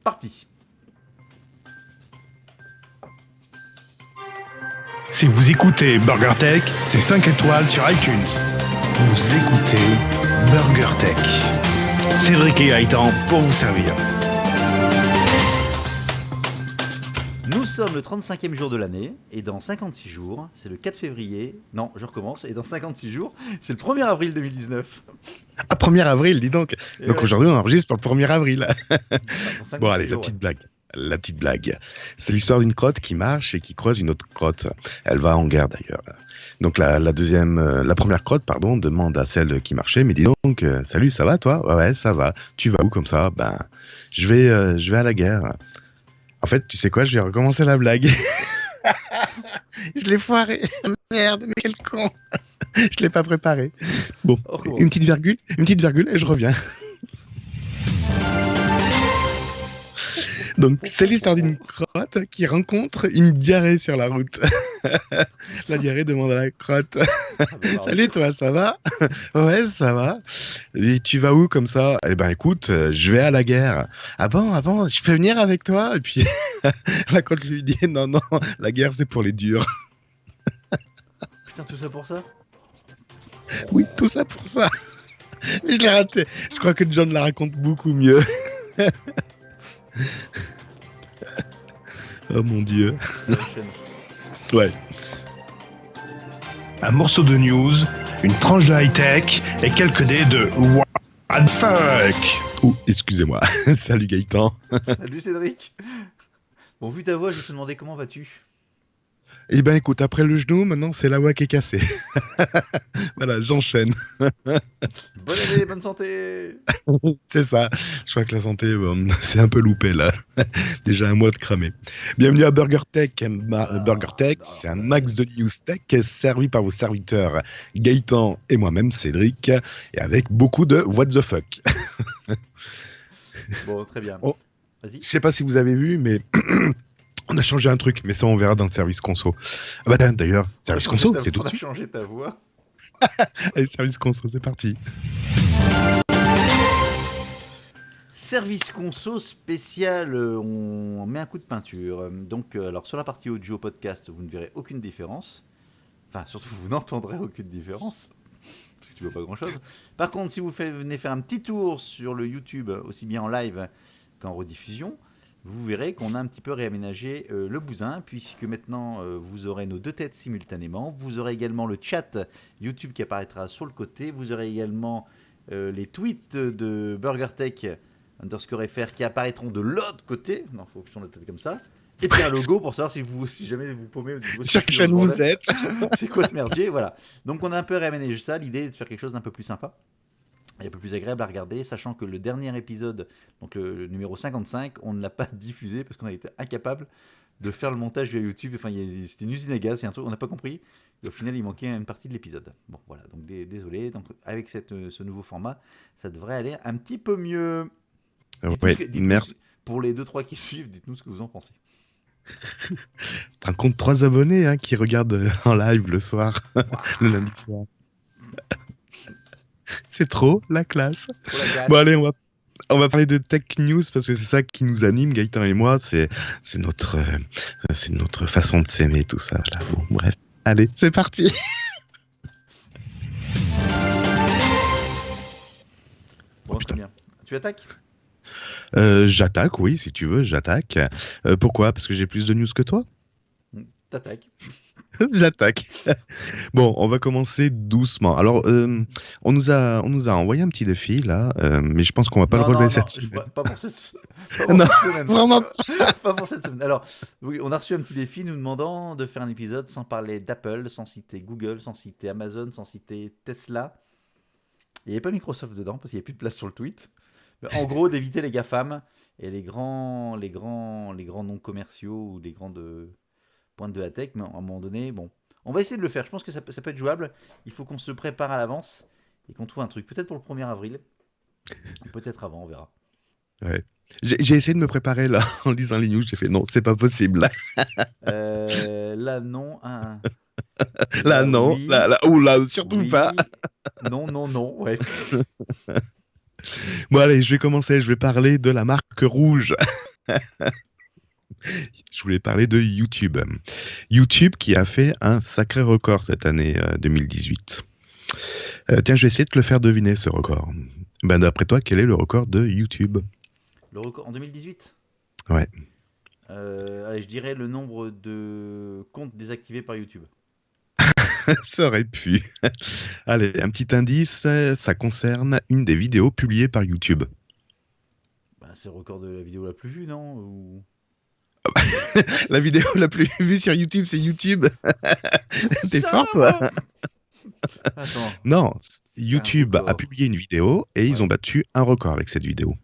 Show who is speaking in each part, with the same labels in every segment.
Speaker 1: parti.
Speaker 2: Si vous écoutez BurgerTech, c'est 5 étoiles sur iTunes. Vous écoutez BurgerTech. Cédric et Gaëtan pour vous servir.
Speaker 1: Nous sommes le 35e jour de l'année, et dans 56 jours, c'est le 4 février... Non, je recommence, et dans 56 jours, c'est le 1er avril 2019.
Speaker 3: Ah, 1er avril, dis donc.
Speaker 1: Et
Speaker 3: Donc
Speaker 1: ouais.
Speaker 3: aujourd'hui, on enregistre pour le 1er avril.
Speaker 1: Dans 56
Speaker 3: Bon, allez, la
Speaker 1: jours,
Speaker 3: petite blague. La petite blague. C'est l'histoire d'une crotte qui marche et qui croise une autre crotte. Elle va en guerre d'ailleurs. Donc la première crotte, demande à celle qui marchait, mais dis donc, salut, ça va toi ? Ouais, ça va. Tu vas où comme ça ? Ben, je vais à la guerre. En fait, tu sais quoi ? Je vais recommencer la blague. Je l'ai foiré. Merde, mais quel con. Je l'ai pas préparé. Bon, une petite virgule et je reviens. Donc, c'est l'histoire d'une crotte qui rencontre une diarrhée sur la route. La diarrhée demande à la crotte. Salut toi, ça va ? Ouais, ça va. Et tu vas où comme ça ? Eh ben écoute, je vais à la guerre. Ah bon, je peux venir avec toi ? Et puis la crotte lui dit non, la guerre c'est pour les durs.
Speaker 1: Putain, tout ça pour ça ?
Speaker 3: Oui, tout ça pour ça. Mais je l'ai raté. Je crois que John la raconte beaucoup mieux. Oh mon dieu. Ouais.
Speaker 2: Un morceau de news, une tranche de high-tech et quelques dés de what the fuck.
Speaker 3: Ouh, excusez-moi. Salut Gaëtan.
Speaker 1: Salut Cédric. Bon, vu ta voix, je vais te demander comment vas-tu ?
Speaker 3: Eh ben écoute, après le genou, maintenant c'est la voix qui est cassée. Voilà, j'enchaîne.
Speaker 1: Bonne année, bonne santé.
Speaker 3: C'est ça. Je crois que la santé, c'est un peu loupé là. Déjà un mois de cramé. Bienvenue à BurgerTech. BurgerTech, c'est un max de news tech servi par vos serviteurs Gaëtan et moi-même Cédric, et avec beaucoup de what the fuck.
Speaker 1: Bon, très bien.
Speaker 3: Oh.
Speaker 1: Vas-y.
Speaker 3: Je sais pas si vous avez vu, mais on a changé un truc, mais ça on verra dans le service conso. Ah bah d'ailleurs, service conso, c'est tout de
Speaker 1: On a
Speaker 3: suite.
Speaker 1: changé ta voix.
Speaker 3: Allez, service conso, c'est parti.
Speaker 1: Service conso spécial, on met un coup de peinture. Donc, alors sur la partie audio podcast, vous ne verrez aucune différence. Enfin, surtout, vous n'entendrez aucune différence. Parce que tu vois pas grand chose. Par contre, si vous venez faire un petit tour sur le YouTube, aussi bien en live qu'en rediffusion, vous verrez qu'on a un petit peu réaménagé le bousin, puisque maintenant vous aurez nos deux têtes simultanément. Vous aurez également le chat YouTube qui apparaîtra sur le côté. Vous aurez également les tweets de BurgerTech _fr qui apparaîtront de l'autre côté. Non, faut que je tourne la tête comme ça. Et puis un logo pour savoir si jamais vous paumez.
Speaker 3: Sur quelle chaîne vous êtes.
Speaker 1: C'est quoi ce merdier, voilà. Donc on a un peu réaménagé ça. L'idée est de faire quelque chose d'un peu plus sympa et un peu plus agréable à regarder, sachant que le dernier épisode, donc le numéro 55, on ne l'a pas diffusé parce qu'on a été incapable de faire le montage via YouTube. Enfin, c'était une usine à gaz, c'est un truc on n'a pas compris. Et au final, il manquait une partie de l'épisode. Bon, voilà, donc désolé. Donc avec ce nouveau format, ça devrait aller un petit peu mieux.
Speaker 3: Ouais, merci.
Speaker 1: Pour les 2-3 qui suivent, dites-nous ce que vous en pensez.
Speaker 3: Tu te rends compte, 3 abonnés qui regardent en live le soir, wow. Le lundi soir. C'est trop la classe. Bon allez, on va parler de tech news parce que c'est ça qui nous anime, Gaëtan et moi. C'est notre façon de s'aimer, tout ça. Là. Bon, bref, allez, c'est parti.
Speaker 1: Bon, très bien. Tu attaques ?
Speaker 3: J'attaque, oui, si tu veux, j'attaque. Pourquoi ? Parce que j'ai plus de news que toi ?
Speaker 1: T'attaques.
Speaker 3: J'attaque. Bon, on va commencer doucement. Alors, on nous a envoyé un petit défi là, mais je pense qu'on va pas le relever cette semaine.
Speaker 1: Pas pour cette semaine.
Speaker 3: Vraiment
Speaker 1: pas pour cette semaine. Alors, oui, on a reçu un petit défi nous demandant de faire un épisode sans parler d'Apple, sans citer Google, sans citer Amazon, sans citer Tesla. Il n'y avait pas Microsoft dedans parce qu'il n'y avait plus de place sur le tweet. Mais en gros, d'éviter les GAFAM et les grands noms commerciaux ou les grandes pointe de la tech, mais à un moment donné, bon, on va essayer de le faire. Je pense que ça peut être jouable. Il faut qu'on se prépare à l'avance et qu'on trouve un truc. Peut-être pour le 1er avril, peut-être avant, on verra.
Speaker 3: Ouais. J'ai essayé de me préparer là en lisant les news. J'ai fait non, c'est pas possible.
Speaker 1: Là non.
Speaker 3: Là non. Oui. Là surtout oui. Pas.
Speaker 1: Non. Ouais.
Speaker 3: Bon allez, je vais commencer. Je vais parler de la marque Rouge. Je voulais parler de YouTube. YouTube qui a fait un sacré record cette année 2018. Tiens, je vais essayer de te le faire deviner, ce record. Ben, d'après toi, quel est le record de YouTube?
Speaker 1: Le record en 2018?
Speaker 3: Ouais.
Speaker 1: Allez, je dirais le nombre de comptes désactivés par YouTube.
Speaker 3: Ça aurait pu. Allez, un petit indice, ça concerne une des vidéos publiées par YouTube.
Speaker 1: Bah, c'est le record de la vidéo la plus vue, non? Ou...
Speaker 3: La vidéo la plus vue sur YouTube, c'est YouTube. T'es fort, toi?
Speaker 1: Attends.
Speaker 3: Non,
Speaker 1: C'est
Speaker 3: YouTube
Speaker 1: un
Speaker 3: a
Speaker 1: record.
Speaker 3: publié une vidéo et ils
Speaker 1: Ouais.
Speaker 3: ont battu un record avec cette vidéo.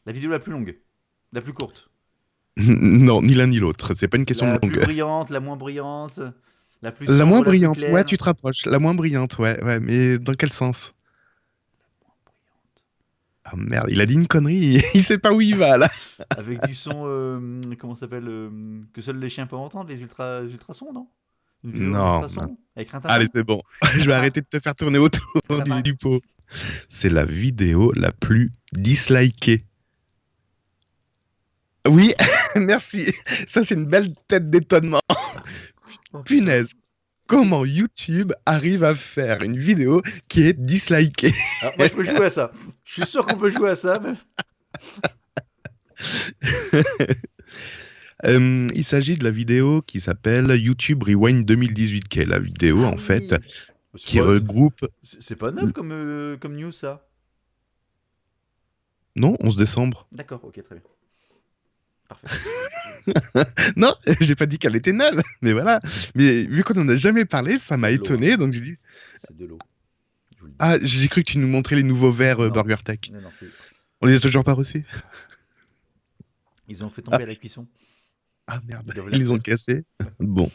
Speaker 1: La vidéo la plus longue. La plus courte.
Speaker 3: Non, ni l'un ni l'autre. C'est pas une question
Speaker 1: La
Speaker 3: de
Speaker 1: plus
Speaker 3: longueur.
Speaker 1: brillante, la moins brillante. La plus
Speaker 3: La
Speaker 1: sombre,
Speaker 3: moins
Speaker 1: la plus
Speaker 3: brillante,
Speaker 1: claire.
Speaker 3: ouais, tu te rapproches. La moins brillante, ouais, mais dans quel sens? Ah merde, il a dit une connerie, il sait pas où il va là.
Speaker 1: Avec du son, comment ça s'appelle, que seuls les chiens peuvent entendre, les ultrasons, non? Une vidéo
Speaker 3: Non,
Speaker 1: ultrason avec un
Speaker 3: Allez, c'est bon. Je vais arrêter de te faire tourner autour
Speaker 1: Tintin.
Speaker 3: du pot. C'est la vidéo la plus dislikée. Oui, merci. Ça, c'est une belle tête d'étonnement.
Speaker 1: Oh,
Speaker 3: Punaise. Comment YouTube arrive à faire une vidéo qui est dislikée?
Speaker 1: Alors, moi, je peux jouer à ça. Je suis sûr qu'on peut jouer à ça. Mais...
Speaker 3: Il s'agit de la vidéo qui s'appelle YouTube Rewind 2018, qui est la vidéo
Speaker 1: Ah
Speaker 3: en
Speaker 1: oui.
Speaker 3: fait
Speaker 1: C'est
Speaker 3: qui
Speaker 1: pas-
Speaker 3: regroupe.
Speaker 1: C'est pas neuf comme news, ça.
Speaker 3: Non, 11 décembre.
Speaker 1: D'accord, ok, très bien. Parfait.
Speaker 3: Non, j'ai pas dit qu'elle était nulle, mais voilà. Mais vu qu'on en a jamais parlé, ça m'a
Speaker 1: C'est de l'eau,
Speaker 3: étonné, donc j'ai dit.
Speaker 1: C'est de l'eau. Je vous le dis.
Speaker 3: Ah, j'ai cru que tu nous montrais les nouveaux verres
Speaker 1: Non.
Speaker 3: Burger Tech.
Speaker 1: Non, non, c'est-
Speaker 3: On les a toujours pas reçus?
Speaker 1: Ils ont fait tomber
Speaker 3: Ah,
Speaker 1: à la cuisson.
Speaker 3: Ah merde,
Speaker 1: Ils doivent
Speaker 3: ils les ont
Speaker 1: la-
Speaker 3: cassés. Bon.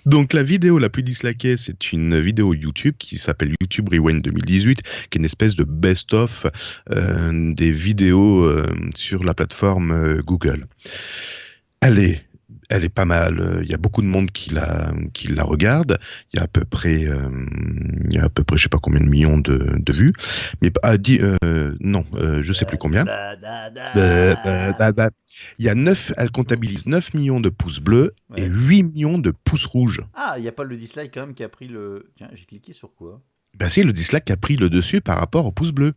Speaker 3: Donc la vidéo la plus dislikée, c'est une vidéo YouTube qui s'appelle YouTube Rewind 2018, qui est une espèce de best-of des vidéos sur la plateforme Google. Elle est pas mal. Il y a beaucoup de monde qui la regarde. Il y a à peu près, je sais pas combien de millions de vues. Mais non, je sais plus combien. Il y a elle comptabilise 9 millions de pouces bleus
Speaker 1: Ouais.
Speaker 3: et 8 millions de pouces rouges.
Speaker 1: Ah, il n'y a pas le dislike quand même qui a pris le. Tiens, j'ai cliqué sur quoi?
Speaker 3: Ben c'est le dislike qui a pris le dessus par rapport aux pouces bleus.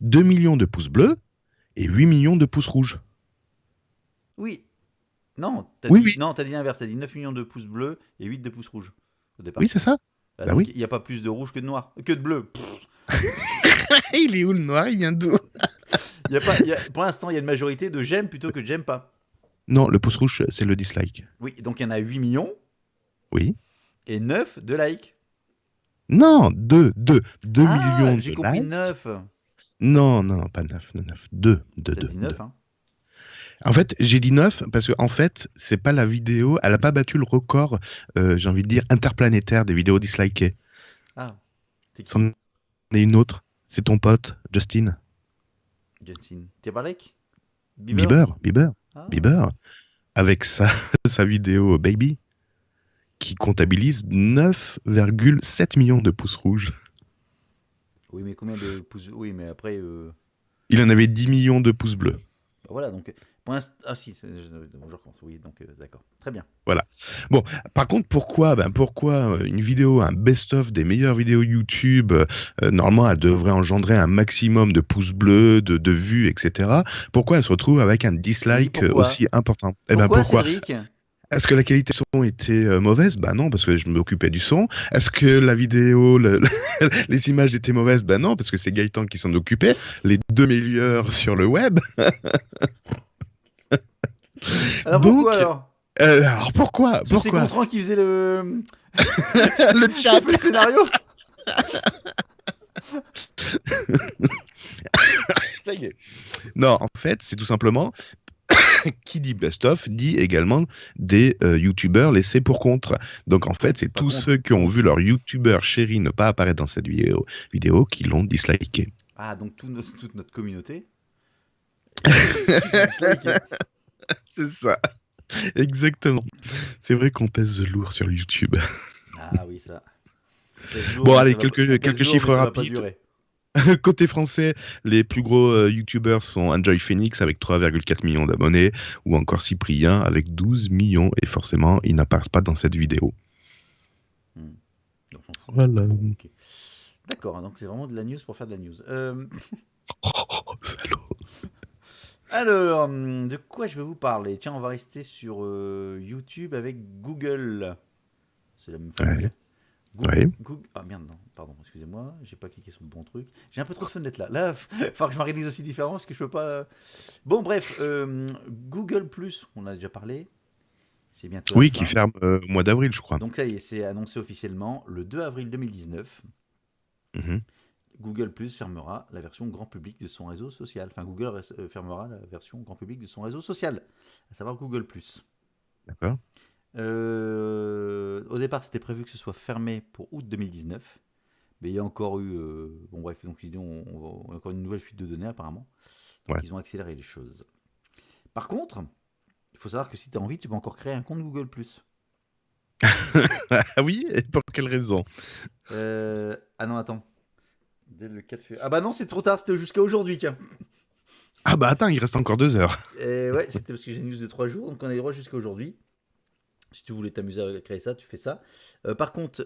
Speaker 3: 2 millions de pouces bleus et 8 millions de pouces rouges.
Speaker 1: Oui. Non, t'as
Speaker 3: Oui,
Speaker 1: dit...
Speaker 3: oui.
Speaker 1: Non, t'as dit l'inverse. T'as dit 9 millions de pouces bleus et 8 de pouces rouges au départ.
Speaker 3: Oui, c'est ça.
Speaker 1: Ah,
Speaker 3: bah
Speaker 1: donc,
Speaker 3: oui.
Speaker 1: il n'y a pas plus de rouge que de noir. Que de bleu. Pff,
Speaker 3: Il est où le noir? Il vient d'où?
Speaker 1: y a pas, pour l'instant, il y a une majorité de j'aime plutôt que de j'aime pas.
Speaker 3: Non, le pouce rouge, c'est le dislike.
Speaker 1: Oui, donc il y en a 8 millions
Speaker 3: Oui.
Speaker 1: et 9 de likes.
Speaker 3: Non, 2
Speaker 1: Ah,
Speaker 3: millions
Speaker 1: j'ai
Speaker 3: de
Speaker 1: compris
Speaker 3: likes.
Speaker 1: 9.
Speaker 3: Non, pas 9, 2,
Speaker 1: T'as dit 9, hein.
Speaker 3: En fait, j'ai dit 9 parce que en fait, c'est pas la vidéo, elle a pas battu le record, j'ai envie de dire, interplanétaire des vidéos dislikées.
Speaker 1: Ah, c'est qui?
Speaker 3: C'en est une autre, c'est ton pote, Justin
Speaker 1: Johnson. Timberlake?
Speaker 3: Bieber,
Speaker 1: Ah.
Speaker 3: avec sa vidéo Baby, qui comptabilise 9,7 millions de pouces rouges.
Speaker 1: Oui, mais combien de pouces? Oui, mais après.
Speaker 3: Il en avait 10 millions de pouces bleus.
Speaker 1: Bah voilà, donc. Pour l'instant. Ah si, bon, je recommence. Oui, donc d'accord. Très bien.
Speaker 3: Par contre, pourquoi une vidéo, un best-of des meilleures vidéos YouTube, normalement, elle devrait engendrer un maximum de pouces bleus, de vues, etc. Pourquoi elle se retrouve avec un dislike
Speaker 1: Oui, pourquoi
Speaker 3: aussi important?
Speaker 1: Pourquoi, Cédric?
Speaker 3: Est-ce que la qualité du son était mauvaise? Bah non, parce que je m'occupais du son. Est-ce que la vidéo, les images étaient mauvaises? Bah non, parce que c'est Gaëtan qui s'en occupait. Les deux meilleurs sur le web.
Speaker 1: Alors
Speaker 3: Donc,
Speaker 1: pourquoi alors?
Speaker 3: Alors pourquoi?
Speaker 1: Parce que c'est Gontran qui faisait le.
Speaker 3: Le
Speaker 1: Qui
Speaker 3: chat.
Speaker 1: a fait le scénario?
Speaker 3: Ça y est. Non, en fait, c'est tout simplement qui dit best-of dit également des youtubeurs laissés pour contre. Donc en fait, c'est
Speaker 1: Pas
Speaker 3: tous
Speaker 1: contre.
Speaker 3: ceux qui ont vu leur youtubeur chéri ne pas apparaître dans cette vidéo qui l'ont disliké.
Speaker 1: Ah, donc toute notre communauté. C'est dislike.
Speaker 3: C'est ça. Exactement. C'est vrai qu'on pèse lourd sur YouTube.
Speaker 1: Ah oui, ça.
Speaker 3: Bon, allez,
Speaker 1: Ça va
Speaker 3: quelques
Speaker 1: pas-
Speaker 3: chiffres
Speaker 1: mais ça va pas
Speaker 3: rapides.
Speaker 1: durer.
Speaker 3: Côté français, les plus gros youtubeurs sont Enjoy Phoenix avec 3,4 millions d'abonnés ou encore Cyprien avec 12 millions et forcément, il n'apparaît pas dans cette vidéo.
Speaker 1: Hmm. Donc, on s'en fout.
Speaker 3: Voilà.
Speaker 1: Ok. D'accord, donc c'est vraiment de la news pour faire de la news.
Speaker 3: Oh, salaud.
Speaker 1: Alors, de quoi je vais vous parler? Tiens, on va rester sur YouTube avec Google. C'est la même famille.
Speaker 3: Ouais, ouais.
Speaker 1: Ah merde, non, pardon, excusez-moi, j'ai pas cliqué sur le bon truc. J'ai un peu trop de fenêtres là. Là, il faut que je m'organise aussi différemment parce que je peux pas. Bon, bref, Google Plus, on en a déjà parlé. C'est bientôt la
Speaker 3: Oui, qui
Speaker 1: fin.
Speaker 3: ferme au mois d'avril, je crois.
Speaker 1: Donc ça y est, c'est annoncé officiellement le 2 avril 2019.
Speaker 3: Mhm.
Speaker 1: Google Plus fermera la version grand public de son réseau social. Enfin, Google fermera la version grand public de son réseau social, à savoir Google Plus.
Speaker 3: D'accord.
Speaker 1: Au départ, c'était prévu que ce soit fermé pour août 2019. Mais il y a encore eu. Bon, bref, donc ils on a encore une nouvelle fuite de données apparemment. Donc
Speaker 3: Ouais.
Speaker 1: ils ont accéléré les choses. Par contre, il faut savoir que si tu as envie, tu peux encore créer un compte Google.
Speaker 3: Ah oui, et pour quelle raison?
Speaker 1: Ah non, attends. Dès le 4 février. Ah bah non, c'est trop tard, c'était jusqu'à aujourd'hui, tiens.
Speaker 3: Ah bah attends, il reste encore 2 heures.
Speaker 1: Ouais, c'était parce que j'ai une news de 3 jours, donc on a les droits jusqu'à aujourd'hui. Si tu voulais t'amuser à créer ça, tu fais ça. Par contre,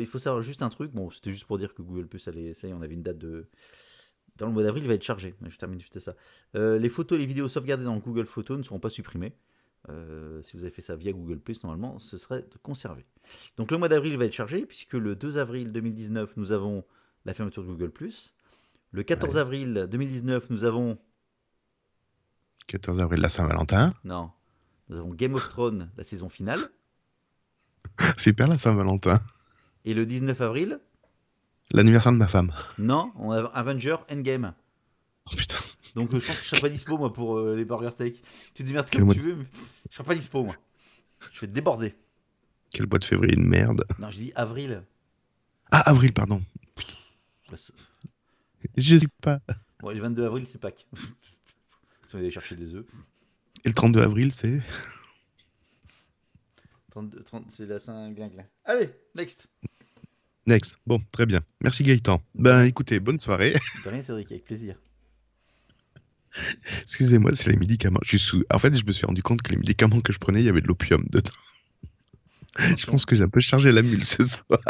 Speaker 1: il faut savoir juste un truc. Bon, c'était juste pour dire que Google Plus, allait, ça y est, on avait une date de. Dans le mois d'avril, il va être chargé. Je termine juste ça. Les photos et les vidéos sauvegardées dans Google Photos ne seront pas supprimées. Si vous avez fait ça via Google Plus, normalement, ce serait conservé. Donc le mois d'avril va être chargé, puisque le 2 avril 2019, nous avons la fermeture de Google Plus. Le 14
Speaker 3: Ouais.
Speaker 1: avril 2019, nous avons.
Speaker 3: 14 avril, la Saint-Valentin.
Speaker 1: Non. Nous avons Game of Thrones, la saison finale.
Speaker 3: Super la Saint-Valentin.
Speaker 1: Et le 19 avril,
Speaker 3: L'anniversaire de ma femme.
Speaker 1: non, on a Avenger Endgame.
Speaker 3: Oh putain,
Speaker 1: Donc je pense que je serai pas dispo moi pour les Burger Take. Tu te démerdes
Speaker 3: quel
Speaker 1: comme
Speaker 3: mois
Speaker 1: tu
Speaker 3: de,
Speaker 1: veux, mais je serai pas dispo moi. Je vais te déborder.
Speaker 3: quel mois de février de merde.
Speaker 1: Non, j'ai dit avril.
Speaker 3: Ah, avril, pardon.
Speaker 1: Bah,
Speaker 3: Je sais pas.
Speaker 1: bon, le 22 avril, c'est Pâques. Si on va aller chercher des œufs.
Speaker 3: Et le 32 avril, c'est
Speaker 1: 32, 30, c'est la Saint-Glinglin. Allez, next.
Speaker 3: next. Bon, très bien. Merci Gaëtan.
Speaker 1: De
Speaker 3: Ben
Speaker 1: rien,
Speaker 3: écoutez, bonne soirée.
Speaker 1: de rien Cédric, avec plaisir.
Speaker 3: Excusez-moi, c'est les médicaments. Je suis sous... En fait, je me suis rendu compte que les médicaments que je prenais, il y avait de l'opium dedans. Je
Speaker 1: Attention.
Speaker 3: pense que j'ai un peu chargé la mule ce soir.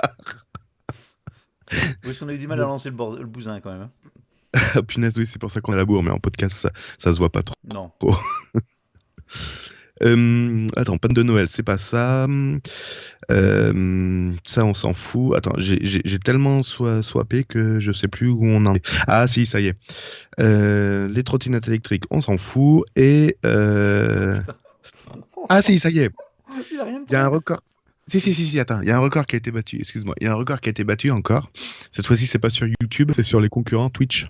Speaker 1: Où est-ce qu'on a eu du mal à lancer le bousin quand même, hein.
Speaker 3: Ah, punaise, oui, c'est pour ça qu'on est à la bourre, mais en podcast, ça se voit pas trop.
Speaker 1: Non.
Speaker 3: Attends, panne de Noël, c'est pas ça. Ça, on s'en fout. Attends, j'ai tellement swappé que je sais plus où on en est. Ah, si, ça y est. Les trottinettes électriques, on s'en fout. Et.
Speaker 1: Putain.
Speaker 3: Ah, si, ça y est.
Speaker 1: Il a rien de
Speaker 3: Il y a un
Speaker 1: prêt.
Speaker 3: record. Si, attends. Il y a un record qui a été battu. Excuse-moi. Il y a un record qui a été battu encore. Cette fois-ci, c'est pas sur YouTube, c'est sur les concurrents Twitch.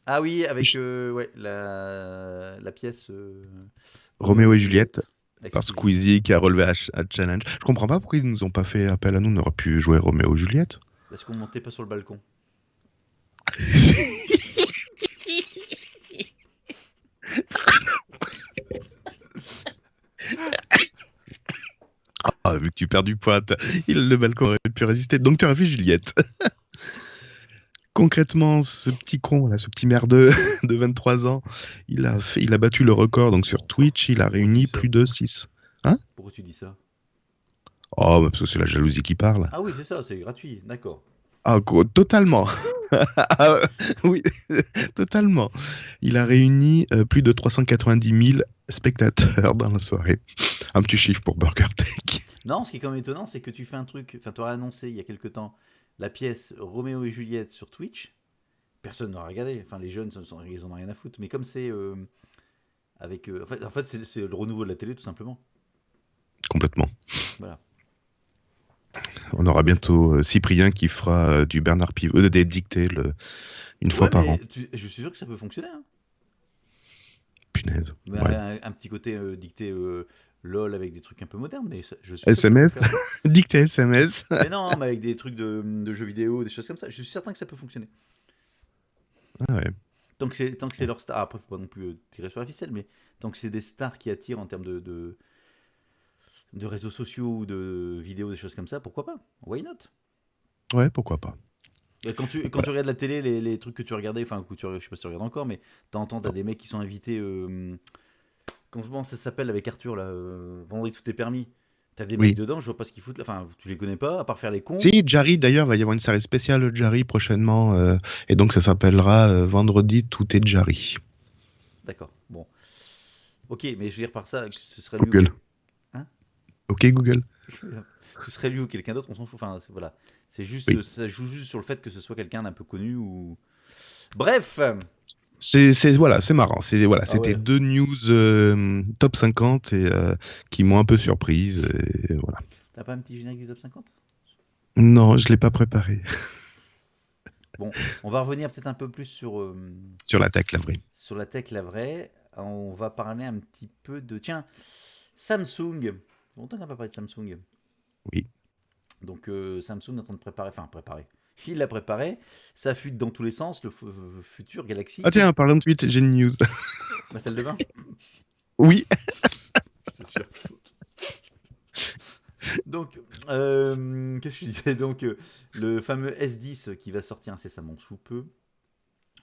Speaker 1: Ah oui, avec
Speaker 3: Twitch.
Speaker 1: ouais, la pièce
Speaker 3: Roméo et Juliette. Par
Speaker 1: Exclusive.
Speaker 3: Squeezie qui a relevé un challenge. Je comprends pas pourquoi ils nous ont pas fait appel à nous. On aurait pu jouer Roméo et Juliette.
Speaker 1: Parce qu'on montait pas sur le balcon.
Speaker 3: Ah, vu que tu perds du poids, le balcon aurait pu résister. Donc tu aurais fait Juliette. Concrètement, ce petit con, là, ce petit merdeux de 23 ans, il a battu le record. Donc sur Twitch, il a
Speaker 1: Pourquoi tu
Speaker 3: réuni
Speaker 1: dis ça?
Speaker 3: plus de 6. Hein?
Speaker 1: Pourquoi tu dis ça?
Speaker 3: Oh, bah, parce que c'est la jalousie qui parle.
Speaker 1: Ah oui, c'est ça, c'est gratuit, d'accord.
Speaker 3: Ah, totalement. Ah, oui, totalement. Il a réuni plus de 390 000 spectateurs dans la soirée. Un petit chiffre pour Burger Tech.
Speaker 1: Non, ce qui est quand même étonnant, c'est que tu fais un truc, enfin, tu aurais annoncé il y a quelque temps la pièce Roméo et Juliette sur Twitch. Personne n'aura regardé. Enfin, les jeunes, ils en ont rien à foutre. Mais comme c'est avec. En fait c'est le renouveau de la télé, tout simplement.
Speaker 3: Complètement.
Speaker 1: Voilà.
Speaker 3: On aura bientôt Cyprien qui fera du Bernard Pivot, des dictées une fois
Speaker 1: Ouais,
Speaker 3: par
Speaker 1: mais
Speaker 3: an.
Speaker 1: je suis sûr que ça peut fonctionner, hein.
Speaker 3: Punaise.
Speaker 1: Mais
Speaker 3: Ouais.
Speaker 1: un petit côté dicté LOL avec des trucs un peu modernes, mais je suis sûr que ça peut le
Speaker 3: SMS,
Speaker 1: faire.
Speaker 3: dictée SMS.
Speaker 1: Mais non, mais avec des trucs de jeux vidéo, des choses comme ça, je suis certain que ça peut fonctionner.
Speaker 3: Ah ouais.
Speaker 1: Tant que c'est leur star, après faut pas non plus tirer sur la ficelle, mais tant que c'est des stars qui attirent en termes de réseaux sociaux ou de vidéos, des choses comme ça, pourquoi pas? Why not?
Speaker 3: Ouais, pourquoi pas.
Speaker 1: Et quand tu regardes la télé, les trucs que tu regardais, enfin, je sais pas si tu regardes encore, mais t'as des mecs qui sont invités. Comment ça s'appelle avec Arthur là Vendredi tout est permis. T'as des mecs
Speaker 3: Oui.
Speaker 1: dedans, je vois pas ce qu'ils foutent là. Enfin, tu les connais pas, à part faire les cons.
Speaker 3: Si, Jarry, d'ailleurs, va y avoir une série spéciale Jarry prochainement. Et donc, ça s'appellera Vendredi, tout est Jarry.
Speaker 1: D'accord, bon. Ok, mais je veux dire par ça, que ce serait lui ou
Speaker 3: Google.
Speaker 1: Hein.
Speaker 3: Ok, Google.
Speaker 1: Ce serait lui ou quelqu'un d'autre, on s'en fout. Enfin, voilà. C'est juste,
Speaker 3: Oui.
Speaker 1: ça joue juste sur le fait que ce soit quelqu'un d'un peu connu ou. Bref.
Speaker 3: Voilà, c'est marrant. Voilà,
Speaker 1: Ah
Speaker 3: c'était
Speaker 1: ouais.
Speaker 3: deux news top 50 et qui m'ont un peu surprise. Et voilà.
Speaker 1: T'as pas un petit générique du top 50?
Speaker 3: Non, je l'ai pas préparé.
Speaker 1: Bon, on va revenir peut-être un peu plus
Speaker 3: Sur la tech, la vraie.
Speaker 1: sur la tech, la vraie. On va parler un petit peu de. Tiens, Samsung. Longtemps qu'on n'a pas parlé de Samsung.
Speaker 3: Oui.
Speaker 1: Donc Samsung est en train de préparer. Enfin, préparer. Il l'a préparé. Ça fuite dans tous les sens. Le futur Galaxy.
Speaker 3: Ah tiens, parlant de suite, j'ai une news.
Speaker 1: La salle de bain.
Speaker 3: Oui.
Speaker 1: C'est sûr. Donc, qu'est-ce que je disais? Donc, le fameux S10 qui va sortir incessamment sous peu.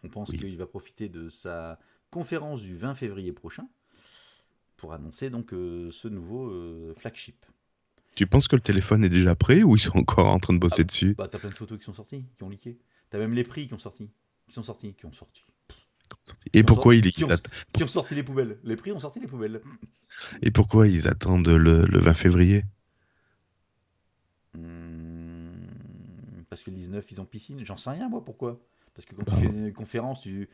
Speaker 1: On pense
Speaker 3: Oui.
Speaker 1: qu'il va profiter de sa conférence du 20 février prochain pour annoncer donc ce nouveau flagship.
Speaker 3: Tu penses que le téléphone est déjà prêt ou ils sont encore en train de
Speaker 1: Ah,
Speaker 3: bosser dessus?
Speaker 1: bah t'as plein de photos qui sont sorties, qui ont leaké. T'as même les prix qui ont sorti, qui sont sortis,
Speaker 3: Et
Speaker 1: qui ont
Speaker 3: pourquoi
Speaker 1: sorti, qui ont
Speaker 3: pour-
Speaker 1: sorti les poubelles. Les prix ont sorti les poubelles.
Speaker 3: et pourquoi ils attendent le 20 février?
Speaker 1: Parce que le 19 ils ont piscine, j'en sais rien moi pourquoi. Parce que quand tu
Speaker 3: Bah,
Speaker 1: fais une conférence, tu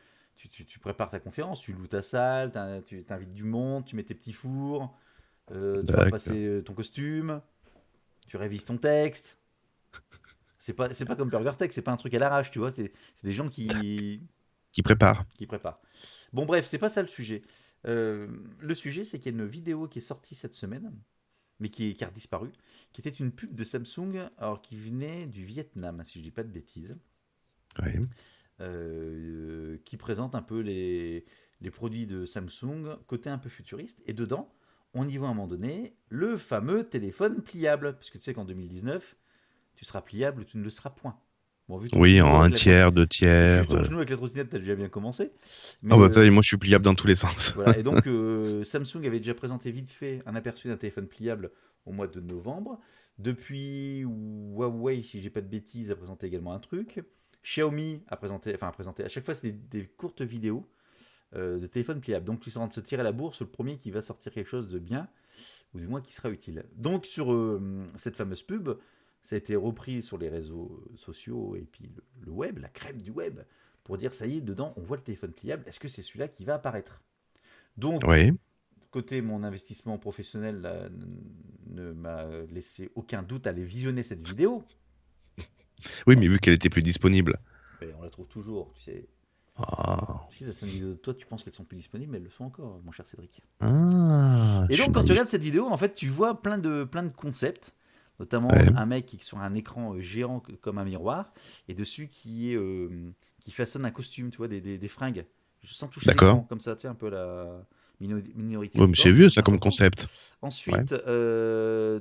Speaker 1: prépares ta conférence, tu loues ta salle, tu t'invites du monde, tu mets tes petits fours, tu vas
Speaker 3: d'accord.
Speaker 1: passer ton costume, tu révises ton texte. C'est pas comme Burger Tech, c'est pas un truc à l'arrache, tu vois. C'est des gens
Speaker 3: Qui prépare.
Speaker 1: qui préparent. Bon, bref, c'est pas ça le sujet. Le sujet, c'est qu'il y a une vidéo qui est sortie cette semaine, mais qui a disparu, qui était une pub de Samsung, alors qui venait du Vietnam, si je dis pas de bêtises,
Speaker 3: Ouais.
Speaker 1: qui présente un peu les produits de Samsung, côté un peu futuriste. Et dedans, on y voit à un moment donné le fameux téléphone pliable, parce que tu sais qu'en 2019, tu seras pliable ou tu ne le seras point. Bon,
Speaker 3: Oui, en un tiers, deux
Speaker 1: vu
Speaker 3: tiers.
Speaker 1: ton genou avec la trottinette, t'as déjà bien commencé.
Speaker 3: Ah
Speaker 1: Mais
Speaker 3: bah ça, moi je suis pliable dans tous les sens.
Speaker 1: voilà. Et donc, Samsung avait déjà présenté vite fait un aperçu d'un téléphone pliable au mois de novembre. Depuis, Huawei, si j'ai pas de bêtises, a présenté également un truc. Xiaomi a présenté. À chaque fois, c'est des courtes vidéos de téléphones pliables. Donc, ils sont en train de se tirer la bourse. Le premier qui va sortir quelque chose de bien, ou du moins qui sera utile. Donc, sur cette fameuse pub, ça a été repris sur les réseaux sociaux et puis le web, la crème du web, pour dire ça y est, dedans, on voit le téléphone pliable. Est-ce que c'est celui-là qui va apparaître? Donc,
Speaker 3: Oui.
Speaker 1: côté mon investissement professionnel, là, ne m'a laissé aucun doute à aller visionner cette vidéo.
Speaker 3: Oui,
Speaker 1: Bon,
Speaker 3: mais vu qu'elle était plus disponible.
Speaker 1: mais on la trouve toujours, tu sais.
Speaker 3: Ah,
Speaker 1: Si la vidéo de toi, tu penses qu'elles sont plus disponibles, mais elles le sont encore, mon cher Cédric.
Speaker 3: ah,
Speaker 1: Et
Speaker 3: je suis
Speaker 1: donc, quand tu
Speaker 3: naïf.
Speaker 1: regardes cette vidéo, en fait, tu vois plein de concepts, notamment
Speaker 3: Ouais.
Speaker 1: un mec qui est sur un écran géant comme un miroir, et dessus qui façonne un costume, tu vois, des fringues, sans toucher
Speaker 3: D'accord.
Speaker 1: l'écran, comme ça, tu sais, un peu la Minority
Speaker 3: Ouais, mais c'est
Speaker 1: Report,
Speaker 3: vieux
Speaker 1: juste
Speaker 3: ça
Speaker 1: un
Speaker 3: comme
Speaker 1: chanson.
Speaker 3: concept. Ouais.
Speaker 1: Ensuite,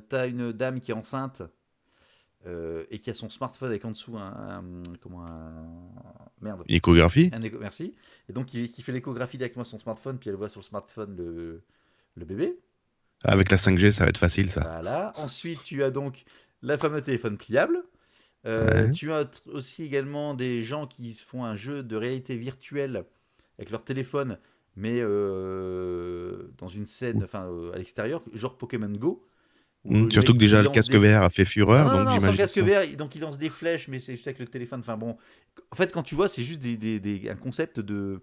Speaker 1: t'as une dame qui est enceinte et qui a son smartphone avec en dessous merde,
Speaker 3: Une échographie
Speaker 1: merci. Et donc qui fait l'échographie directement sur son smartphone, puis elle voit sur le smartphone le bébé.
Speaker 3: avec la 5G, ça va être facile ça.
Speaker 1: Voilà. Ensuite, tu as donc la fameuse téléphone pliable.
Speaker 3: Ouais.
Speaker 1: Tu as aussi également des gens qui font un jeu de réalité virtuelle avec leur téléphone, mais dans une scène, enfin à l'extérieur, genre Pokémon Go, où le
Speaker 3: Surtout que
Speaker 1: mec
Speaker 3: déjà
Speaker 1: il
Speaker 3: le
Speaker 1: lance
Speaker 3: casque
Speaker 1: des.
Speaker 3: vert a fait
Speaker 1: Non,
Speaker 3: fureur,
Speaker 1: non, non,
Speaker 3: donc
Speaker 1: non, sans
Speaker 3: j'imagine
Speaker 1: casque
Speaker 3: ça.
Speaker 1: vert, donc il lance des flèches, mais c'est juste avec le téléphone. Enfin bon, en fait, quand tu vois, c'est juste un concept de.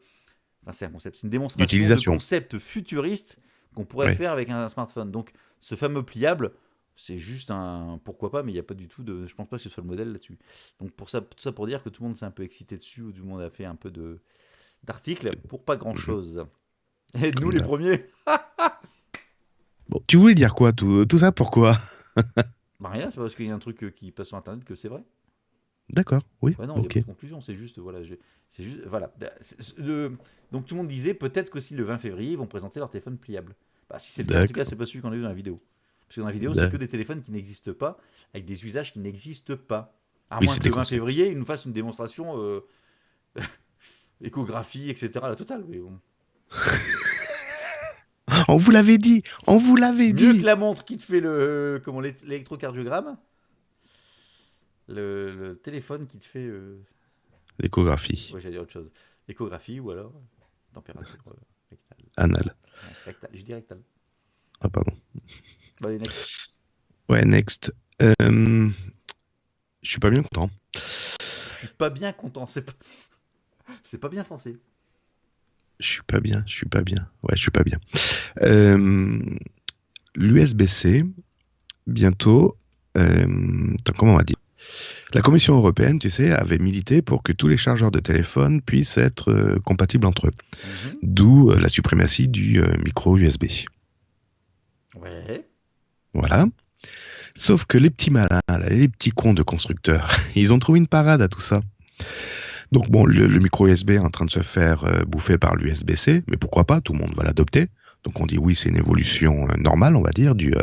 Speaker 1: Enfin, c'est un concept, c'est une démonstration de
Speaker 3: D'utilisation.
Speaker 1: concept futuriste qu'on pourrait
Speaker 3: Ouais.
Speaker 1: faire avec un smartphone. Donc, ce fameux pliable, c'est juste un pourquoi pas, mais il n'y a pas du tout de. Je pense pas que ce soit le modèle là-dessus. Donc, tout ça pour dire que tout le monde s'est un peu excité dessus, ou tout le monde a fait un peu d'articles pour pas
Speaker 3: Mhm.
Speaker 1: grand-chose. Et nous,
Speaker 3: Comme
Speaker 1: les
Speaker 3: d'hab.
Speaker 1: premiers.
Speaker 3: Bon, tu voulais dire quoi tout ça pourquoi?
Speaker 1: Bah, rien, c'est pas parce qu'il y a un truc qui passe sur Internet que c'est vrai.
Speaker 3: D'accord, oui,
Speaker 1: Ouais, non, il n'y a pas
Speaker 3: ok.
Speaker 1: de conclusion, c'est juste, voilà, c'est juste, voilà. Donc tout le monde disait peut-être qu'aussi le 20 février, ils vont présenter leur téléphone pliable. Bah, si c'est le cas, en tout cas,
Speaker 3: D'accord.
Speaker 1: c'est pas celui qu'on a vu dans la vidéo. Parce que dans la vidéo, c'est que
Speaker 3: D'ac-
Speaker 1: des téléphones qui n'existent pas, avec des usages qui n'existent pas. À
Speaker 3: Oui,
Speaker 1: moins
Speaker 3: c'est
Speaker 1: que
Speaker 3: des
Speaker 1: le 20
Speaker 3: concepts.
Speaker 1: février, il nous fasse une démonstration échographie, etc. La totale. Mais bon.
Speaker 3: On vous l'avait dit. On vous l'avait
Speaker 1: Mieux que
Speaker 3: dit.
Speaker 1: la montre qui te fait l'électrocardiogramme, le téléphone qui te fait.
Speaker 3: L'échographie
Speaker 1: Ouais, j'allais dire autre chose. Échographie ou alors température rectale.
Speaker 3: anale.
Speaker 1: Ouais, rectale. J'ai dit rectale.
Speaker 3: Ah pardon.
Speaker 1: Bon, allez, next.
Speaker 3: Ouais, next. Je suis pas bien content.
Speaker 1: Je suis pas bien content. C'est pas bien français.
Speaker 3: Je suis pas bien. Ouais, je suis pas bien. L'USB-C, bientôt, comment on va dire? La Commission européenne, tu sais, avait milité pour que tous les chargeurs de téléphone puissent être compatibles entre eux.
Speaker 1: Mhm.
Speaker 3: D'où la suprématie du micro USB.
Speaker 1: Ouais.
Speaker 3: Voilà. Sauf que les petits malins, là, les petits cons de constructeurs, ils ont trouvé une parade à tout ça. Donc bon, le micro USB est en train de se faire bouffer par l'USB-C, mais pourquoi pas, tout le monde va l'adopter. Donc on dit oui, c'est une évolution normale, on va dire, de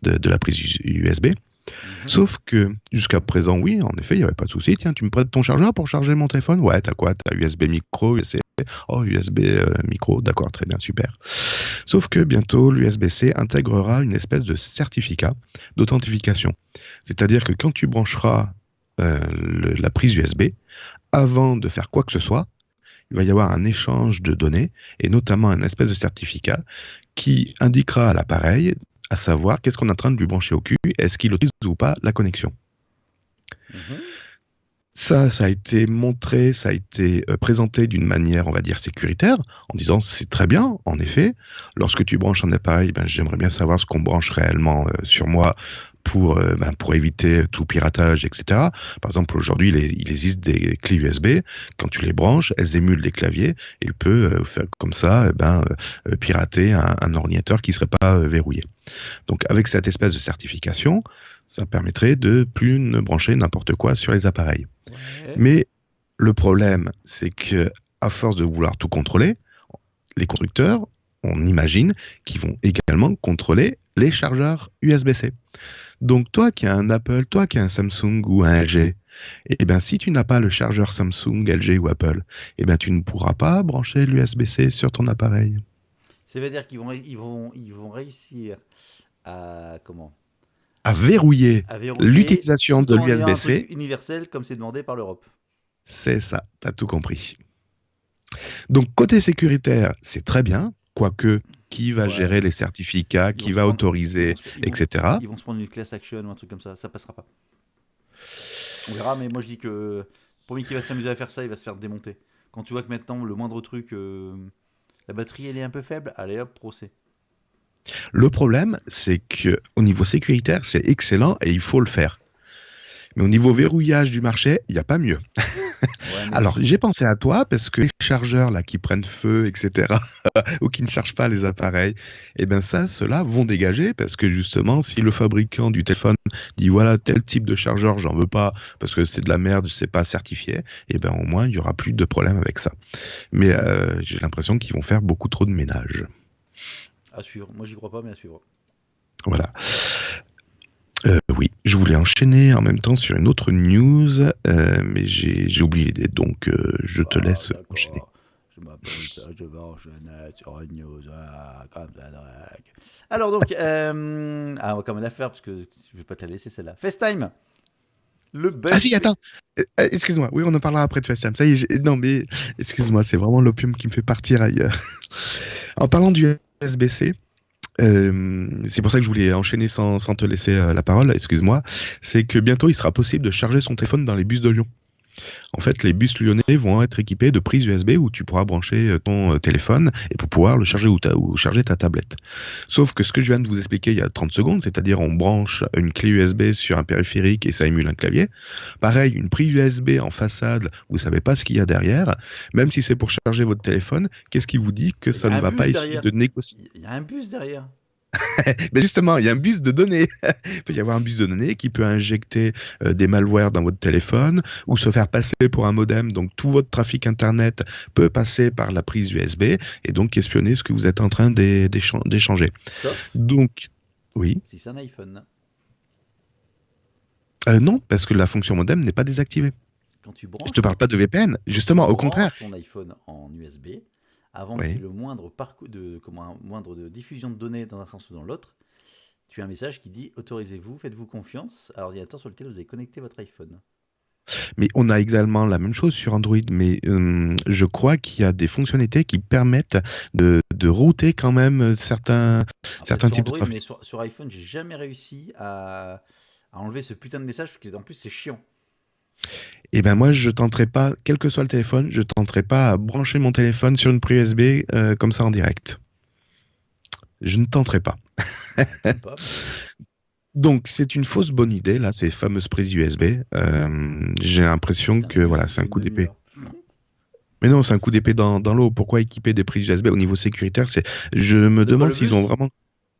Speaker 3: la prise USB.
Speaker 1: Mhm.
Speaker 3: Sauf que jusqu'à présent, oui, en effet, il n'y avait pas de souci. Tiens, tu me prêtes ton chargeur pour charger mon téléphone? Ouais, t'as quoi? T'as USB micro, USB. Oh, USB micro, d'accord, très bien, super. Sauf que bientôt, l'USB-C intégrera une espèce de certificat d'authentification. C'est-à-dire que quand tu brancheras la prise USB, avant de faire quoi que ce soit, il va y avoir un échange de données, et notamment un espèce de certificat qui indiquera à l'appareil, à savoir qu'est-ce qu'on est en train de lui brancher au cul, est-ce qu'il autorise ou pas la connexion.
Speaker 1: Mhm.
Speaker 3: Ça a été montré, ça a été présenté d'une manière, on va dire, sécuritaire, en disant c'est très bien, en effet, lorsque tu branches un appareil, j'aimerais bien savoir ce qu'on branche réellement sur moi pour éviter tout piratage, etc. Par exemple, aujourd'hui, il existe des clés USB, quand tu les branches, elles émulent les claviers, et tu peux faire comme ça, pirater un ordinateur qui ne serait pas verrouillé. Donc avec cette espèce de certification, ça permettrait de plus ne brancher n'importe quoi sur les appareils.
Speaker 1: Ouais.
Speaker 3: Mais le problème, c'est que à force de vouloir tout contrôler, les constructeurs, on imagine, qu'ils vont également contrôler les chargeurs USB-C. Donc toi qui as un Apple, toi qui as un Samsung ou un LG, eh ben si tu n'as pas le chargeur Samsung, LG ou Apple, eh ben tu ne pourras pas brancher l'USB-C sur ton appareil.
Speaker 1: Ça veut dire qu'ils vont réussir à comment?
Speaker 3: À verrouiller
Speaker 1: À verrouiller
Speaker 3: l'utilisation
Speaker 1: tout
Speaker 3: de
Speaker 1: en ayant un truc
Speaker 3: l'USB-C,
Speaker 1: universel comme c'est demandé par l'Europe.
Speaker 3: c'est ça, t'as tout compris. Donc côté sécuritaire, c'est très bien, quoique qui va
Speaker 1: Ouais.
Speaker 3: gérer les certificats,
Speaker 1: Ils vont
Speaker 3: qui
Speaker 1: se
Speaker 3: va
Speaker 1: prendre-
Speaker 3: autoriser, etc.
Speaker 1: Ils vont se prendre une class action ou un truc comme ça passera pas. On verra, mais moi je dis que pour lui qui va s'amuser à faire ça, il va se faire démonter. Quand tu vois que maintenant le moindre truc, la batterie elle est un peu faible, allez hop, procès.
Speaker 3: Le problème, c'est que au niveau sécuritaire, c'est excellent et il faut le faire. Mais au niveau verrouillage du marché, il n'y a pas mieux.
Speaker 1: Ouais, mais
Speaker 3: Alors, j'ai pensé à toi parce que les chargeurs là qui prennent feu, etc., ou qui ne chargent pas les appareils, eh ben ça, ceux-là vont dégager parce que justement, si le fabricant du téléphone dit voilà tel type de chargeur, j'en veux pas parce que c'est de la merde, c'est pas certifié, eh ben au moins il y aura plus de problème avec ça. Mais j'ai l'impression qu'ils vont faire beaucoup trop de ménage.
Speaker 1: à suivre. Moi j'y crois pas, mais à suivre.
Speaker 3: Voilà. Oui, je voulais enchaîner en même temps sur une autre news, mais j'ai oublié l'idée, donc je te laisse enchaîner.
Speaker 1: Je m'appelle ça, je vais enchaîner sur une news. Comme ça, drague. Alors donc, on va quand même la faire parce que je vais pas te la laisser celle-là. FaceTime. Le bug.
Speaker 3: Ah si, attends, excuse-moi, oui, on en parlera après de FaceTime. Ça y est, non mais, excuse-moi, c'est vraiment l'opium qui me fait partir ailleurs. En parlant du USB-C, c'est pour ça que je voulais enchaîner sans te laisser la parole, excuse-moi, c'est que bientôt il sera possible de charger son téléphone dans les bus de Lyon. En fait, les bus lyonnais vont être équipés de prises USB où tu pourras brancher ton téléphone et pour pouvoir le charger ou charger ta tablette. Sauf que ce que je viens de vous expliquer il y a 30 secondes, c'est-à-dire on branche une clé USB sur un périphérique et ça émule un clavier. Pareil, une prise USB en façade, vous savez pas ce qu'il y a derrière. Même si c'est pour charger votre téléphone, qu'est-ce qui vous dit que ça ne va pas essayer de négocier?
Speaker 1: Il y a un bus derrière.
Speaker 3: Mais justement, il y a un bus de données. Il peut y avoir un bus de données qui peut injecter des malwares dans votre téléphone ou se faire passer pour un modem. Donc tout votre trafic Internet peut passer par la prise USB et donc espionner ce que vous êtes en train d'échanger.
Speaker 1: Sauf
Speaker 3: Donc, oui.
Speaker 1: si c'est un iPhone.
Speaker 3: Non, parce que la fonction modem n'est pas désactivée.
Speaker 1: Quand tu
Speaker 3: Je
Speaker 1: branches,
Speaker 3: te parle pas de VPN, justement,
Speaker 1: tu
Speaker 3: au contraire.
Speaker 1: branches ton iPhone en USB, avant qu'il y
Speaker 3: Oui.
Speaker 1: ait le moindre moindre de diffusion de données dans un sens ou dans l'autre, tu as un message qui dit autorisez-vous, faites-vous confiance à l'ordinateur sur lequel vous avez connecté votre iPhone.
Speaker 3: Mais on a également la même chose sur Android, mais je crois qu'il y a des fonctionnalités qui permettent de router quand même
Speaker 1: Alors,
Speaker 3: certains
Speaker 1: sur
Speaker 3: types de
Speaker 1: Android, mais
Speaker 3: trafic.
Speaker 1: sur iPhone, j'ai jamais réussi à enlever ce putain de message, parce que en plus c'est chiant.
Speaker 3: Et ben moi, je tenterai pas, quel que soit le téléphone, je tenterai pas à brancher mon téléphone sur une prise USB comme ça en direct. Je ne tenterai pas.
Speaker 1: Bah, t'aimes pas, mais
Speaker 3: Donc, c'est une fausse bonne idée, là, ces fameuses prises USB. J'ai l'impression
Speaker 1: putain,
Speaker 3: que
Speaker 1: la news,
Speaker 3: voilà,
Speaker 1: ça
Speaker 3: c'est
Speaker 1: fait
Speaker 3: un
Speaker 1: une
Speaker 3: coup d'épée.
Speaker 1: demi-heure.
Speaker 3: Mais non, c'est un coup d'épée dans l'eau. Pourquoi équiper des prises USB au niveau sécuritaire? Je me
Speaker 1: De quoi,
Speaker 3: demande
Speaker 1: le
Speaker 3: s'ils ont
Speaker 1: bus?
Speaker 3: vraiment.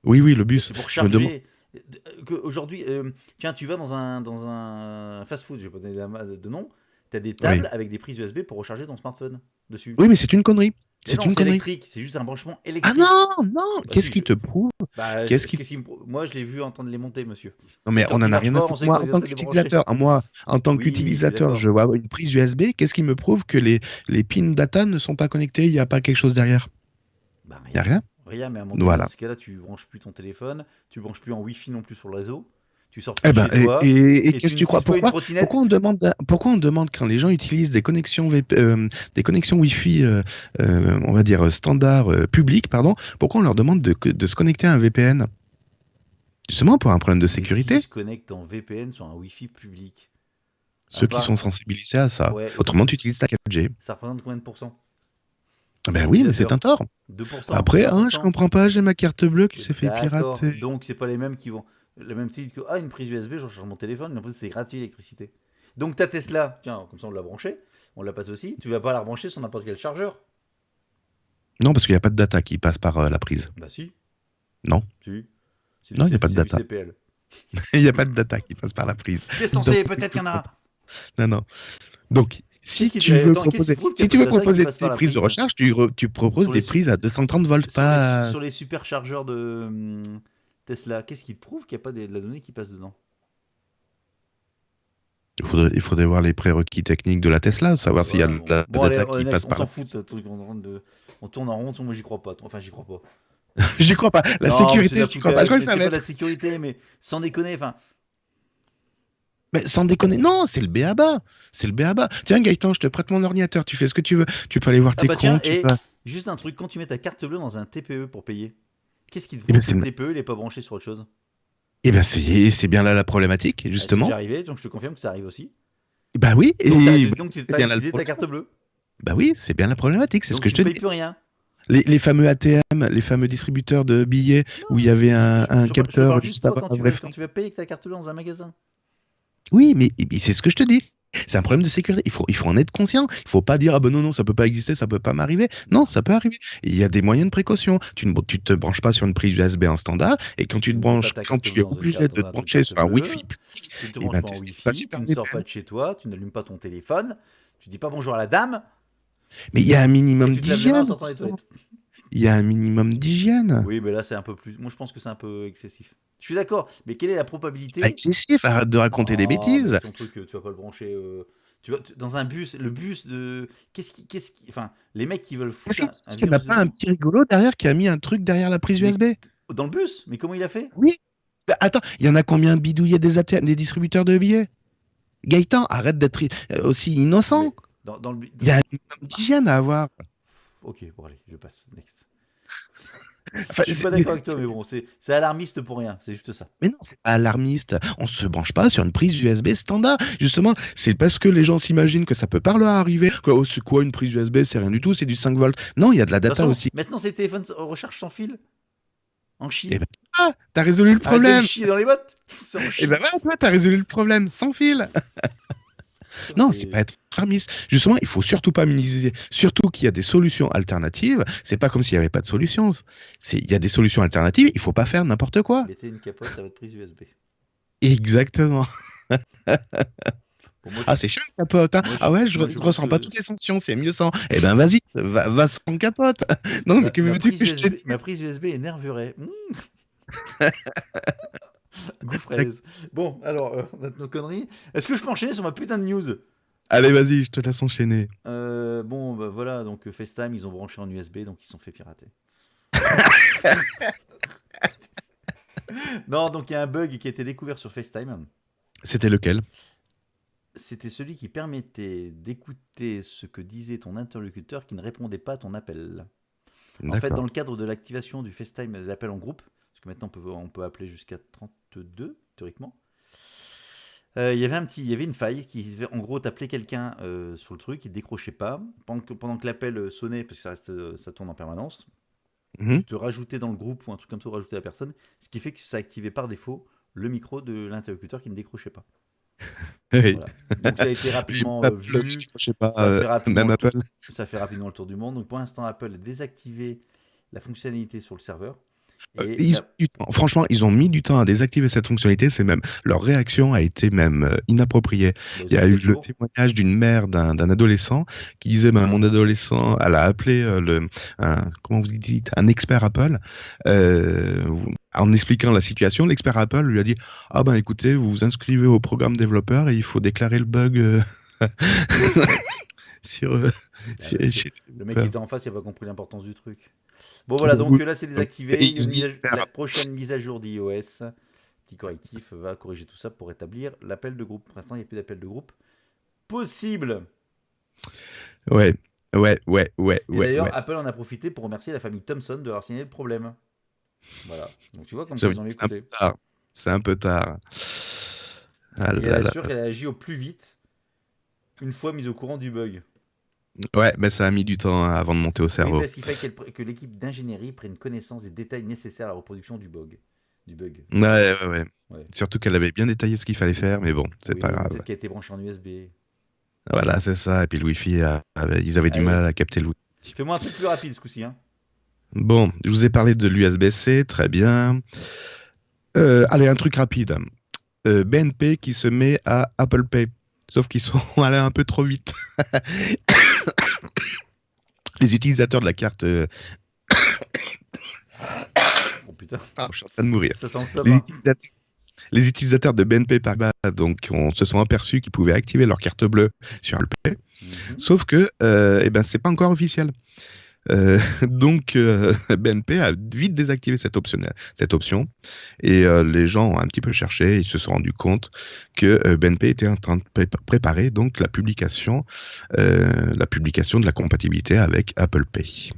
Speaker 3: Oui, oui, le
Speaker 1: Mais
Speaker 3: bus.
Speaker 1: c'est pour
Speaker 3: Je me demande.
Speaker 1: charger. Aujourd'hui, tiens, tu vas dans un fast-food, je vais pas donner de nom, t'as des
Speaker 3: Oui.
Speaker 1: tables avec des prises USB pour recharger ton smartphone dessus.
Speaker 3: Oui, mais c'est une connerie.
Speaker 1: Mais
Speaker 3: C'est
Speaker 1: non,
Speaker 3: une
Speaker 1: c'est
Speaker 3: connerie.
Speaker 1: électrique, c'est juste un branchement
Speaker 3: Ah
Speaker 1: électrique.
Speaker 3: non, non.
Speaker 1: Bah
Speaker 3: Qu'est-ce
Speaker 1: si,
Speaker 3: qui te prouve? Qu'est-ce qui...
Speaker 1: moi je l'ai vu en train de les monter, monsieur.
Speaker 3: Non,
Speaker 1: Et
Speaker 3: mais on
Speaker 1: quand
Speaker 3: en
Speaker 1: il
Speaker 3: a
Speaker 1: marche
Speaker 3: rien à
Speaker 1: pas, on
Speaker 3: foutre.
Speaker 1: sait
Speaker 3: Moi,
Speaker 1: qu'on
Speaker 3: en
Speaker 1: est en
Speaker 3: tant
Speaker 1: train de les brancher.
Speaker 3: qu'utilisateur, en tant
Speaker 1: Oui, je suis
Speaker 3: qu'utilisateur, je
Speaker 1: d'accord.
Speaker 3: vois une prise USB. Qu'est-ce qui me prouve que les pins data ne sont pas connectés? Il n'y a pas quelque chose derrière?
Speaker 1: Bah
Speaker 3: Il n'y a
Speaker 1: rien.
Speaker 3: rien?
Speaker 1: Rien, mais à un moment donné, dans
Speaker 3: Voilà.
Speaker 1: ce cas-là, tu branches plus ton téléphone, tu branches plus en Wi-Fi non plus sur le réseau, tu sors plus
Speaker 3: Eh
Speaker 1: de
Speaker 3: ben,
Speaker 1: chez toi,
Speaker 3: et
Speaker 1: et tu
Speaker 3: qu'est-ce que tu crois?
Speaker 1: n'utilises pas une
Speaker 3: Pourquoi,
Speaker 1: trottinette.
Speaker 3: pourquoi on demande quand les gens utilisent des connexions Wi-Fi, on va dire standard publiques, pardon, pourquoi on leur demande de se connecter à un VPN? Justement pour un problème de
Speaker 1: Mais qui
Speaker 3: sécurité.
Speaker 1: se connecte en VPN sur un Wi-Fi public? À
Speaker 3: Ceux qui sont
Speaker 1: part.
Speaker 3: sensibilisés à ça.
Speaker 1: Ouais,
Speaker 3: Autrement, tu utilises ta 4G.
Speaker 1: ça représente combien de pourcents
Speaker 3: Ah ben oui, mais c'est un
Speaker 1: d'utilisateurs?
Speaker 3: tort.
Speaker 1: 2%?
Speaker 3: Après, hein, je
Speaker 1: 1%?
Speaker 3: comprends pas, j'ai ma carte bleue qui s'est fait
Speaker 1: D'accord.
Speaker 3: pirater.
Speaker 1: Donc, c'est pas les mêmes qui vont. Le même titre que une prise USB, je recharge mon téléphone, mais en plus, c'est gratuit l'électricité. Donc, ta Tesla, tiens, comme ça, on l'a branchée, on l'a passée aussi. Tu vas pas la brancher sur n'importe quel chargeur?
Speaker 3: Non, parce qu'il n'y a pas de data qui passe par la prise.
Speaker 1: Bah, si.
Speaker 3: Non,
Speaker 1: Si.
Speaker 3: non, il n'y a pas de
Speaker 1: C'est du
Speaker 3: data.
Speaker 1: CPL.
Speaker 3: Il n'y a pas de data qui passe par la prise.
Speaker 1: Qu'est-ce qu'on
Speaker 3: Donc,
Speaker 1: sait? Peut-être qu'il y en a.
Speaker 3: non, non. Donc, si
Speaker 1: Qu'est-ce qui
Speaker 3: tu veux
Speaker 1: attends, qu'est-ce qui
Speaker 3: proposer,
Speaker 1: prouve qu'il y
Speaker 3: si
Speaker 1: a
Speaker 3: tu
Speaker 1: pas de
Speaker 3: veux
Speaker 1: data qui
Speaker 3: proposer
Speaker 1: passe par
Speaker 3: des
Speaker 1: la
Speaker 3: prises de
Speaker 1: prise?
Speaker 3: recharge, tu proposes
Speaker 1: Sur les,
Speaker 3: des prises à 230 volts,
Speaker 1: sur les,
Speaker 3: pas.
Speaker 1: sur les superchargeurs de Tesla, qu'est-ce qui te prouve qu'il n'y a pas de la donnée qui passe dedans?
Speaker 3: Il faudrait voir les prérequis techniques de la Tesla, savoir s'il y a
Speaker 1: Ouais,
Speaker 3: de
Speaker 1: bon.
Speaker 3: la
Speaker 1: Bon, allez,
Speaker 3: data qui
Speaker 1: next,
Speaker 3: passe
Speaker 1: on
Speaker 3: par
Speaker 1: s'en
Speaker 3: la
Speaker 1: fout de
Speaker 3: prise.
Speaker 1: ce truc. On tourne en rond, moi j'y crois pas. Enfin, j'y crois pas.
Speaker 3: J'y crois pas. La
Speaker 1: Non, mais c'est de
Speaker 3: sécurité,
Speaker 1: la
Speaker 3: j'y crois pas. Je
Speaker 1: foutaise,
Speaker 3: crois que
Speaker 1: mais
Speaker 3: ça
Speaker 1: c'est
Speaker 3: va
Speaker 1: pas de la
Speaker 3: être.
Speaker 1: sécurité, mais sans déconner, enfin.
Speaker 3: Mais sans déconner, non, c'est le b.a.-ba. C'est le b.a.-ba. Tiens, Gaëtan, je te prête mon ordinateur, tu fais ce que tu veux. Tu peux aller voir
Speaker 1: Ah
Speaker 3: tes
Speaker 1: bah tiens,
Speaker 3: comptes, tu
Speaker 1: et
Speaker 3: peux.
Speaker 1: juste un truc, quand tu mets ta carte bleue dans un TPE pour payer, qu'est-ce qui te
Speaker 3: Eh bien,
Speaker 1: prouve que le TPE il est pas branché sur autre chose?
Speaker 3: c'est bien là la problématique,
Speaker 1: Ah, c'est
Speaker 3: justement.
Speaker 1: déjà arrivé, donc je te confirme que ça arrive aussi.
Speaker 3: Bah oui,
Speaker 1: Donc,
Speaker 3: et
Speaker 1: donc tu
Speaker 3: c'est
Speaker 1: as
Speaker 3: bien là le
Speaker 1: utilisé ta
Speaker 3: problème.
Speaker 1: carte bleue.
Speaker 3: Bah oui, c'est bien la problématique, c'est ce
Speaker 1: Donc
Speaker 3: que
Speaker 1: tu
Speaker 3: je te
Speaker 1: payes
Speaker 3: dis.
Speaker 1: plus rien.
Speaker 3: Les fameux ATM, les fameux distributeurs de billets où il y avait un
Speaker 1: Je te parle
Speaker 3: capteur
Speaker 1: juste
Speaker 3: juste
Speaker 1: toi
Speaker 3: avant
Speaker 1: quand
Speaker 3: un
Speaker 1: tu
Speaker 3: vrai
Speaker 1: vas,
Speaker 3: frais.
Speaker 1: payer avec ta carte bleue dans un magasin.
Speaker 3: Oui, mais c'est ce que je te dis. C'est un problème de sécurité. Il faut en être conscient. Il faut pas dire ah ben non, non, ça peut pas exister, ça peut pas m'arriver. Non, ça peut arriver. Il y a des moyens de précaution. Tu te branches pas sur une prise USB en standard et quand tu te
Speaker 1: Tu ne mets pas
Speaker 3: branches,
Speaker 1: ta
Speaker 3: quand
Speaker 1: carte
Speaker 3: tu es
Speaker 1: bleue dans
Speaker 3: obligé de te
Speaker 1: un truc
Speaker 3: brancher
Speaker 1: carte
Speaker 3: sur un
Speaker 1: bleue.
Speaker 3: Wi-Fi,
Speaker 1: Tu ne te
Speaker 3: et
Speaker 1: branches
Speaker 3: ben
Speaker 1: pas en
Speaker 3: c'est pas
Speaker 1: Wi-Fi, tu
Speaker 3: super
Speaker 1: ne sors
Speaker 3: VPN.
Speaker 1: pas de chez toi, tu n'allumes pas ton téléphone, tu dis pas bonjour à la dame,
Speaker 3: Mais il y a un
Speaker 1: et
Speaker 3: minimum
Speaker 1: tu te laves les mains en
Speaker 3: d'hygiène.
Speaker 1: sortant des
Speaker 3: Gaëtan.
Speaker 1: toilettes.
Speaker 3: Il y a un minimum d'hygiène.
Speaker 1: Oui, mais là c'est un peu plus. Moi je pense que c'est un peu excessif. Je suis d'accord, mais quelle est la
Speaker 3: C'est pas
Speaker 1: probabilité?
Speaker 3: excessif. Arrête de raconter des
Speaker 1: Non, mais
Speaker 3: bêtises.
Speaker 1: ton truc, tu vas pas le brancher. Dans un bus, le bus de. Enfin, les mecs qui veulent
Speaker 3: Est-ce
Speaker 1: foutre un
Speaker 3: qu'il n'y a
Speaker 1: virus
Speaker 3: pas un
Speaker 1: dedans.
Speaker 3: petit rigolo derrière qui a mis un truc derrière la prise
Speaker 1: Mais
Speaker 3: USB?
Speaker 1: dans le bus? Mais comment il a fait?
Speaker 3: Oui. Bah, attends, il y en a combien bidouillés des distributeurs de billets? Gaëtan, arrête d'être aussi
Speaker 1: Non, mais
Speaker 3: innocent.
Speaker 1: dans le.
Speaker 3: Il y a un minimum d'hygiène à avoir.
Speaker 1: Ok, bon, allez, je passe. Next.
Speaker 3: Enfin,
Speaker 1: Je suis pas d'accord avec toi, mais bon, c'est alarmiste pour rien, c'est juste ça.
Speaker 3: mais non, c'est pas alarmiste. On se branche pas sur une prise USB standard. Justement, c'est parce que les gens s'imaginent que ça peut par là arriver. Que, oh, c'est quoi une prise USB? C'est rien du tout, c'est du 5 volts. Non, il y a de la
Speaker 1: De toute
Speaker 3: data
Speaker 1: façon,
Speaker 3: aussi.
Speaker 1: maintenant ces téléphones recharge sans fil en
Speaker 3: Eh
Speaker 1: Chine.
Speaker 3: ben, ah, t'as résolu le
Speaker 1: Arrête de me
Speaker 3: problème.
Speaker 1: chier dans les bottes. C'est en
Speaker 3: Eh
Speaker 1: Chine.
Speaker 3: ben voilà, toi, t'as résolu le problème sans fil. Non, c'est pas être alarmiste. Justement, il faut surtout pas minimiser. Surtout qu'il y a des solutions alternatives. C'est pas comme s'il y avait pas de solutions. Il y a des solutions alternatives. Il faut pas faire n'importe quoi.
Speaker 1: Mettez une capote à votre prise USB.
Speaker 3: Exactement.
Speaker 1: Bon, moi,
Speaker 3: Ah, c'est chiant la capote. Hein. Ah ouais, je
Speaker 1: moi, je
Speaker 3: ressens
Speaker 1: pense
Speaker 3: pas
Speaker 1: que
Speaker 3: toutes les sanctions. C'est mieux sans. Eh ben vas-y, va sans capote. Non, mais que
Speaker 1: ma
Speaker 3: veux-tu
Speaker 1: prise
Speaker 3: que je te
Speaker 1: USB,
Speaker 3: dise?
Speaker 1: ma prise USB énerverait. Goût fraise. Bon, alors, on a nos conneries. Est-ce que je peux enchaîner sur ma putain de news?
Speaker 3: Allez, vas-y, je te laisse enchaîner.
Speaker 1: Bon, bah voilà, donc FaceTime, ils ont branché en USB, donc ils se sont fait pirater. Non, donc il y a un bug qui a été découvert sur FaceTime.
Speaker 3: C'était lequel?
Speaker 1: C'était celui qui permettait d'écouter ce que disait ton interlocuteur qui ne répondait pas à ton appel. En fait, dans
Speaker 3: D'accord.
Speaker 1: le cadre de l'activation du FaceTime des appels en groupe, parce que maintenant on peut appeler jusqu'à 32, théoriquement, il y avait une faille qui, en gros, t'appelais quelqu'un sur le truc, il décrochait pas. Pendant que l'appel sonnait, parce que ça tourne en permanence,
Speaker 3: Mhm.
Speaker 1: tu te rajoutais dans le groupe ou un truc comme ça, ou rajoutais la personne, ce qui fait que ça activait par défaut le micro de l'interlocuteur qui ne décrochait pas.
Speaker 3: Oui.
Speaker 1: Voilà. Donc ça a été
Speaker 3: J'ai
Speaker 1: rapidement
Speaker 3: pas je
Speaker 1: vu,
Speaker 3: sais pas,
Speaker 1: ça a fait rapidement
Speaker 3: même
Speaker 1: le tour,
Speaker 3: Apple.
Speaker 1: du monde. Donc pour l'instant, Apple a désactivé la fonctionnalité sur le serveur.
Speaker 3: Euh,
Speaker 1: Et
Speaker 3: ils ont
Speaker 1: la-
Speaker 3: mis du temps. Franchement, ils ont mis du temps à désactiver cette fonctionnalité. C'est même leur réaction a été même inappropriée.
Speaker 1: bah,
Speaker 3: Il y
Speaker 1: ils ont
Speaker 3: a
Speaker 1: mis
Speaker 3: eu
Speaker 1: 4
Speaker 3: le
Speaker 1: jours.
Speaker 3: témoignage d'une mère d'un adolescent qui disait ben, mon adolescent, elle a appelé comment vous dites, un expert Apple en expliquant la situation. L'expert Apple lui a dit ah ben écoutez, vous vous inscrivez au programme développeur et il faut déclarer le bug sur,
Speaker 1: Ah, parce que
Speaker 3: chez le
Speaker 1: le mec qui
Speaker 3: développeur.
Speaker 1: était en face, il n'a pas compris l'importance du truc. Bon voilà, donc
Speaker 3: Oui.
Speaker 1: là c'est
Speaker 3: Donc,
Speaker 1: désactivé.
Speaker 3: ils se disent
Speaker 1: La prochaine mise à jour d'iOS, petit correctif, va corriger tout ça pour rétablir l'appel de groupe. Pour l'instant, il n'y a plus d'appel de groupe possible.
Speaker 3: ouais, ouais, ouais, ouais,
Speaker 1: Et
Speaker 3: ouais,
Speaker 1: d'ailleurs,
Speaker 3: ouais.
Speaker 1: Apple en a profité pour remercier la famille Thomson de leur signaler le problème. Voilà. Donc tu vois comme quoi
Speaker 3: J'avoue
Speaker 1: ils ont
Speaker 3: que c'est un peu
Speaker 1: écouté.
Speaker 3: tard. C'est un peu tard. Ah
Speaker 1: Et elle
Speaker 3: là là.
Speaker 1: assure qu'elle a agi au plus vite une fois mise au courant du bug.
Speaker 3: Ouais, mais ça a mis du temps avant de monter au
Speaker 1: Oui,
Speaker 3: cerveau.
Speaker 1: parce qu'il fallait que l'équipe d'ingénierie prenne connaissance des détails nécessaires à la reproduction du bug. Du bug.
Speaker 3: Ouais, ouais, ouais.
Speaker 1: Ouais.
Speaker 3: Surtout qu'elle avait bien détaillé ce qu'il fallait faire, mais bon, c'est
Speaker 1: Oui,
Speaker 3: pas
Speaker 1: ou
Speaker 3: grave.
Speaker 1: peut-être qu'elle a été branchée en USB.
Speaker 3: Voilà, c'est ça. Et puis le Wi-Fi, ils avaient du
Speaker 1: Allez,
Speaker 3: mal à capter le Wi-Fi.
Speaker 1: fais-moi un truc plus rapide ce coup-ci. Hein.
Speaker 3: Bon, je vous ai parlé de l'USB-C, très bien. Allez, un truc rapide. BNP qui se met à Apple Pay. Sauf qu'ils sont allés un peu trop vite. Les utilisateurs de la carte.
Speaker 1: Oh putain,
Speaker 3: Ah, je suis en train de mourir.
Speaker 1: ça sent le somme.
Speaker 3: Les
Speaker 1: Hein.
Speaker 3: utilisateurs, les utilisateurs de BNP Paribas se sont aperçus qu'ils pouvaient activer leur carte bleue sur Apple Pay.
Speaker 1: Mhm.
Speaker 3: Sauf que, eh ben, c'est pas encore officiel. Donc, BNP a vite désactivé cette option et les gens ont un petit peu cherché, ils se sont rendus compte que BNP était en train de préparer donc la publication de la compatibilité avec Apple Pay.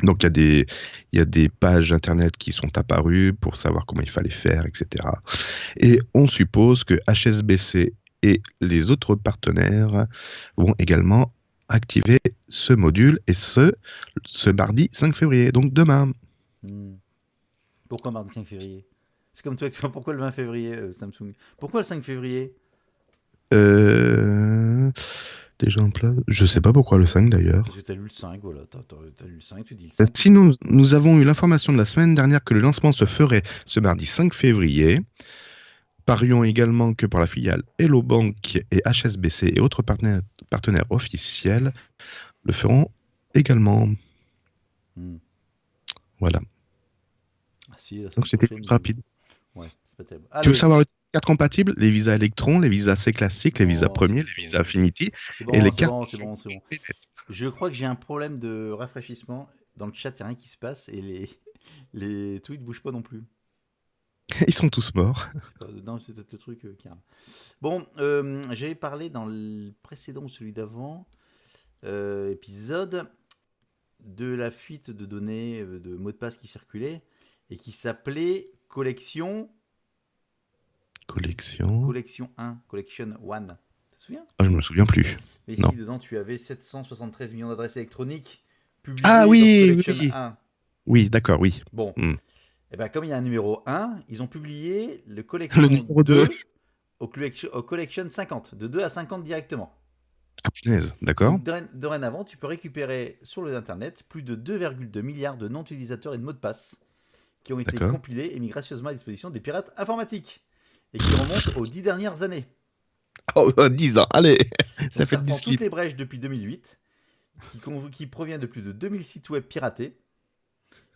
Speaker 3: Donc il y a des pages internet qui sont apparues pour savoir comment il fallait faire, etc. Et on suppose que HSBC et les autres partenaires vont également activer ce module et ce mardi 5 février, donc demain.
Speaker 1: Hmm. Pourquoi mardi 5 février? C'est comme toi, pourquoi le 20 février, Samsung? Pourquoi le 5 février?
Speaker 3: Euh, Déjà en place. Je sais pas pourquoi le 5 d'ailleurs.
Speaker 1: Parce que t'as lu le 5, voilà. T'as lu le 5, tu dis le 5.
Speaker 3: Si nous avons eu l'information de la semaine dernière que le lancement se ferait ce mardi 5 février, parions également que par la filiale Hello Bank et HSBC et autres partenaires officiels le feront également.
Speaker 1: Hmm.
Speaker 3: Voilà.
Speaker 1: Ah si, la
Speaker 3: Donc
Speaker 1: semaine
Speaker 3: c'était
Speaker 1: prochaine.
Speaker 3: plus rapide.
Speaker 1: Ouais, c'est pas terrible.
Speaker 3: Tu veux
Speaker 1: Allez.
Speaker 3: savoir les cartes compatibles? Les visas Electron, les visas C classiques, les visas
Speaker 1: Non,
Speaker 3: premiers, les
Speaker 1: c'est
Speaker 3: visas
Speaker 1: bon.
Speaker 3: Affinity
Speaker 1: C'est
Speaker 3: et
Speaker 1: bon,
Speaker 3: les
Speaker 1: c'est
Speaker 3: cartes.
Speaker 1: bon, c'est bon, c'est bon. Je crois que j'ai un problème de rafraîchissement. Dans le chat, il n'y a rien qui se passe et les tweets bougent pas non plus.
Speaker 3: Ils sont tous morts.
Speaker 1: Je sais pas, non, c'est peut-être le truc qui a. Bon, j'avais parlé dans le précédent ou celui d'avant épisode de la fuite de données de mots de passe qui circulaient et qui s'appelait Collection
Speaker 3: Collection.
Speaker 1: 1, Collection 1. Tu te souviens?
Speaker 3: Ah, je me souviens plus.
Speaker 1: Mais ici,
Speaker 3: Non.
Speaker 1: dedans, tu avais 773 millions d'adresses électroniques publiées
Speaker 3: Ah oui,
Speaker 1: dans Collection
Speaker 3: oui.
Speaker 1: 1.
Speaker 3: Oui, d'accord, oui.
Speaker 1: Bon,
Speaker 3: Hmm.
Speaker 1: et ben, comme il y a un numéro 1, ils ont publié le
Speaker 3: Le
Speaker 1: Collection
Speaker 3: numéro
Speaker 1: 2
Speaker 3: 2.
Speaker 1: au Collection 50, de 2 à 50 directement.
Speaker 3: Ah, punaise, d'accord.
Speaker 1: Donc dorénavant, tu peux récupérer sur le internet plus de 2,2 milliards de noms d'utilisateurs et de mots de passe qui ont été
Speaker 3: D'accord.
Speaker 1: compilés et mis gracieusement à disposition des pirates informatiques et qui remontent aux 10 dernières années.
Speaker 3: Oh, 10 ans, allez. Ça
Speaker 1: Donc
Speaker 3: fait
Speaker 1: ça
Speaker 3: du
Speaker 1: reprend toutes
Speaker 3: slip.
Speaker 1: les brèches depuis 2008, qui provient de plus de 2000 sites web piratés.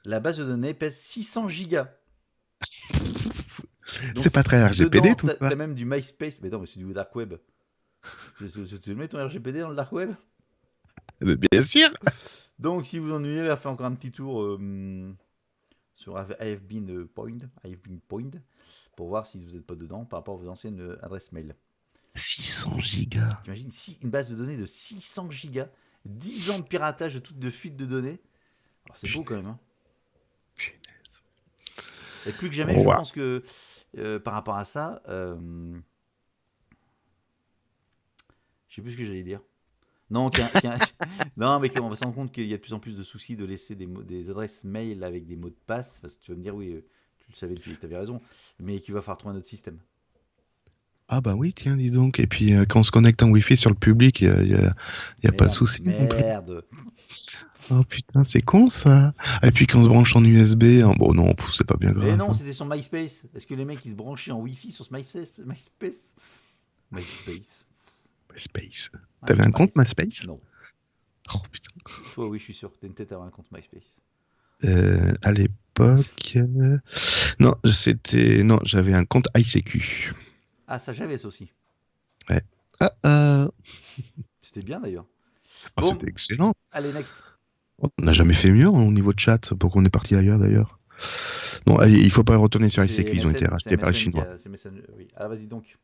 Speaker 1: La base de données pèse 600 gigas. Donc,
Speaker 3: C'est pas très RGPD
Speaker 1: dedans,
Speaker 3: tout ça.
Speaker 1: t'as même du MySpace. Mais non, mais c'est du dark web. Tu mets ton RGPD dans le dark web?
Speaker 3: Bien sûr.
Speaker 1: Donc, si vous ennuyez, on va faire encore un petit tour sur I've been point pour voir si vous n'êtes pas dedans par rapport à vos anciennes adresses mail.
Speaker 3: 600 gigas.
Speaker 1: T'imagines une base de données de 600 gigas, 10 ans de piratage de fuite de données. Alors, c'est beau quand même. Hein.
Speaker 3: Punaise.
Speaker 1: Et plus que jamais,
Speaker 3: Oh,
Speaker 1: je
Speaker 3: wow.
Speaker 1: pense que par rapport à ça, je sais plus ce que j'allais dire. Non, non, mais qu'on va se rendre compte qu'il y a de plus en plus de soucis de laisser des adresses mail avec des mots de passe. Parce que tu vas me dire, oui, tu le savais depuis, tu avais raison, mais qu'il va falloir trouver un autre système.
Speaker 3: Ah bah oui, tiens, dis donc. Et puis quand on se connecte en Wi-Fi sur le public, y a pas de souci non plus.
Speaker 1: Merde.
Speaker 3: Oh putain, c'est con ça. Et puis quand on se branche en USB, hein, bon non, c'est pas bien
Speaker 1: Mais
Speaker 3: grave.
Speaker 1: non,
Speaker 3: Hein.
Speaker 1: c'était sur MySpace. Est-ce que les mecs ils se branchaient en Wi-Fi sur ce MySpace MySpace.
Speaker 3: MySpace.
Speaker 1: Ah,
Speaker 3: T'avais un compte
Speaker 1: MySpace.
Speaker 3: MySpace?
Speaker 1: Non.
Speaker 3: Oh putain.
Speaker 1: Toi, oui, je suis sûr. T'as une tête à avoir un compte MySpace.
Speaker 3: À l'époque, non, non, j'avais un compte ICQ.
Speaker 1: Ah, ça, j'avais ça aussi.
Speaker 3: Ouais. Ah, ah.
Speaker 1: C'était bien d'ailleurs.
Speaker 3: Oh,
Speaker 1: Bon,
Speaker 3: c'était excellent.
Speaker 1: allez, next.
Speaker 3: On n'a jamais fait mieux hein, au niveau de chat pour qu'on est parti ailleurs d'ailleurs. Non, allez, il faut pas retourner sur
Speaker 1: C'est
Speaker 3: ICQ, ils ont été
Speaker 1: MSN, c'est
Speaker 3: rachetés par les
Speaker 1: MSN
Speaker 3: Chinois.
Speaker 1: c'est MSN, oui. Alors, vas-y donc.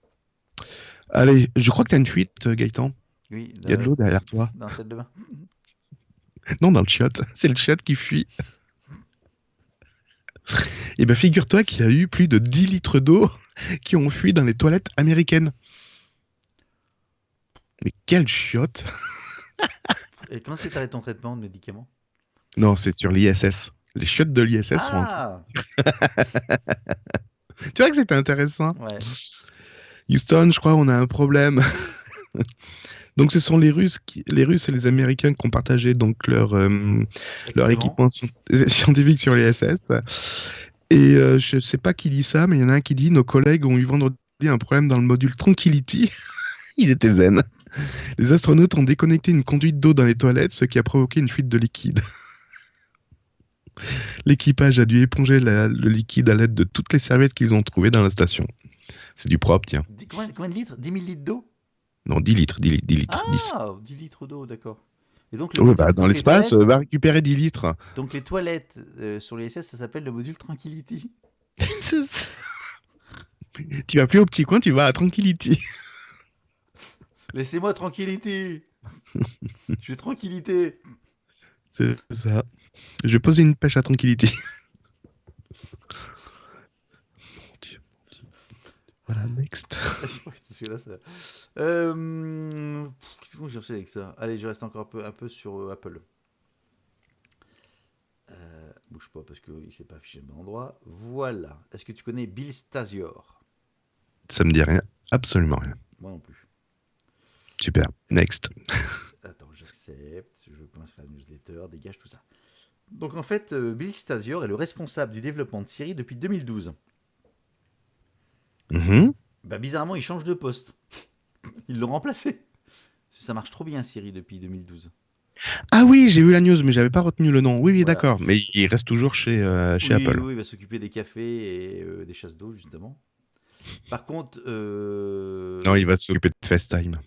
Speaker 3: Allez, je crois que t'as une fuite, Gaëtan.
Speaker 1: Oui,
Speaker 3: Il y a de l'eau derrière toi.
Speaker 1: dans celle de bain.
Speaker 3: Non, dans le chat. C'est le chat qui fuit. Et ben, figure-toi qu'il y a eu plus de 10 litres d'eau qui ont fui dans les toilettes américaines. Mais quelle chiotte!
Speaker 1: Et quand c'est arrêté ton traitement de médicaments?
Speaker 3: Non, c'est sur l'ISS. Les chiottes de l'ISS sont.
Speaker 1: Ah
Speaker 3: Tu vois que c'était intéressant.
Speaker 1: ouais.
Speaker 3: Houston, je crois, on a un problème. Donc, ce sont les Russes et les Américains qui ont partagé donc leur
Speaker 1: Excréments.
Speaker 3: équipement scientifique sur l'ISS. Et je sais pas qui dit ça, mais il y en a un qui dit nos collègues ont eu vendredi un problème dans le module Tranquility. Ils étaient zen. Les astronautes ont déconnecté une conduite d'eau dans les toilettes, ce qui a provoqué une fuite de liquide. L'équipage a dû éponger le liquide à l'aide de toutes les serviettes qu'ils ont trouvées dans la station. C'est du propre, tiens.
Speaker 1: Combien de litres? 10 000 litres d'eau?
Speaker 3: Non, 10 litres, 10 litres, 10 litres, 10.
Speaker 1: Ah 10 litres d'eau, d'accord. Et donc,
Speaker 3: Ouais, bah, dans
Speaker 1: donc
Speaker 3: l'espace, va récupérer 10 litres.
Speaker 1: donc les toilettes sur les SS, ça s'appelle le module Tranquility.
Speaker 3: Tu vas plus au petit coin, tu vas à Tranquility.
Speaker 1: Laissez-moi Tranquility. Je vais tranquillité.
Speaker 3: C'est ça. Je vais poser une pêche à Tranquility. Mon Dieu, mon Dieu. Voilà, next.
Speaker 1: Qu'est-ce que j'ai cherché avec ça? Allez, je reste encore un peu sur Apple. Bouge pas parce qu'il ne s'est pas affiché le bon endroit. Voilà. Est-ce que tu connais Bill Stasior?
Speaker 3: Ça me dit rien, absolument rien.
Speaker 1: Moi non plus.
Speaker 3: Super, next.
Speaker 1: Attends, j'accepte. Je peux m'inscrire à la newsletter. Dégage tout ça. Donc en fait, Bill Stasior est le responsable du développement de Siri depuis 2012.
Speaker 3: Mhm.
Speaker 1: Bah bizarrement, il change de poste. Ils l'ont remplacé. Ça marche trop bien Siri depuis 2012.
Speaker 3: Ah oui, j'ai vu la news, mais j'avais pas retenu le nom. Oui, oui,
Speaker 1: Voilà.
Speaker 3: d'accord. Mais il reste toujours chez
Speaker 1: Oui,
Speaker 3: Apple.
Speaker 1: oui, il va s'occuper des cafés et des chasses d'eau justement. Par contre,
Speaker 3: Non, il va s'occuper de FaceTime.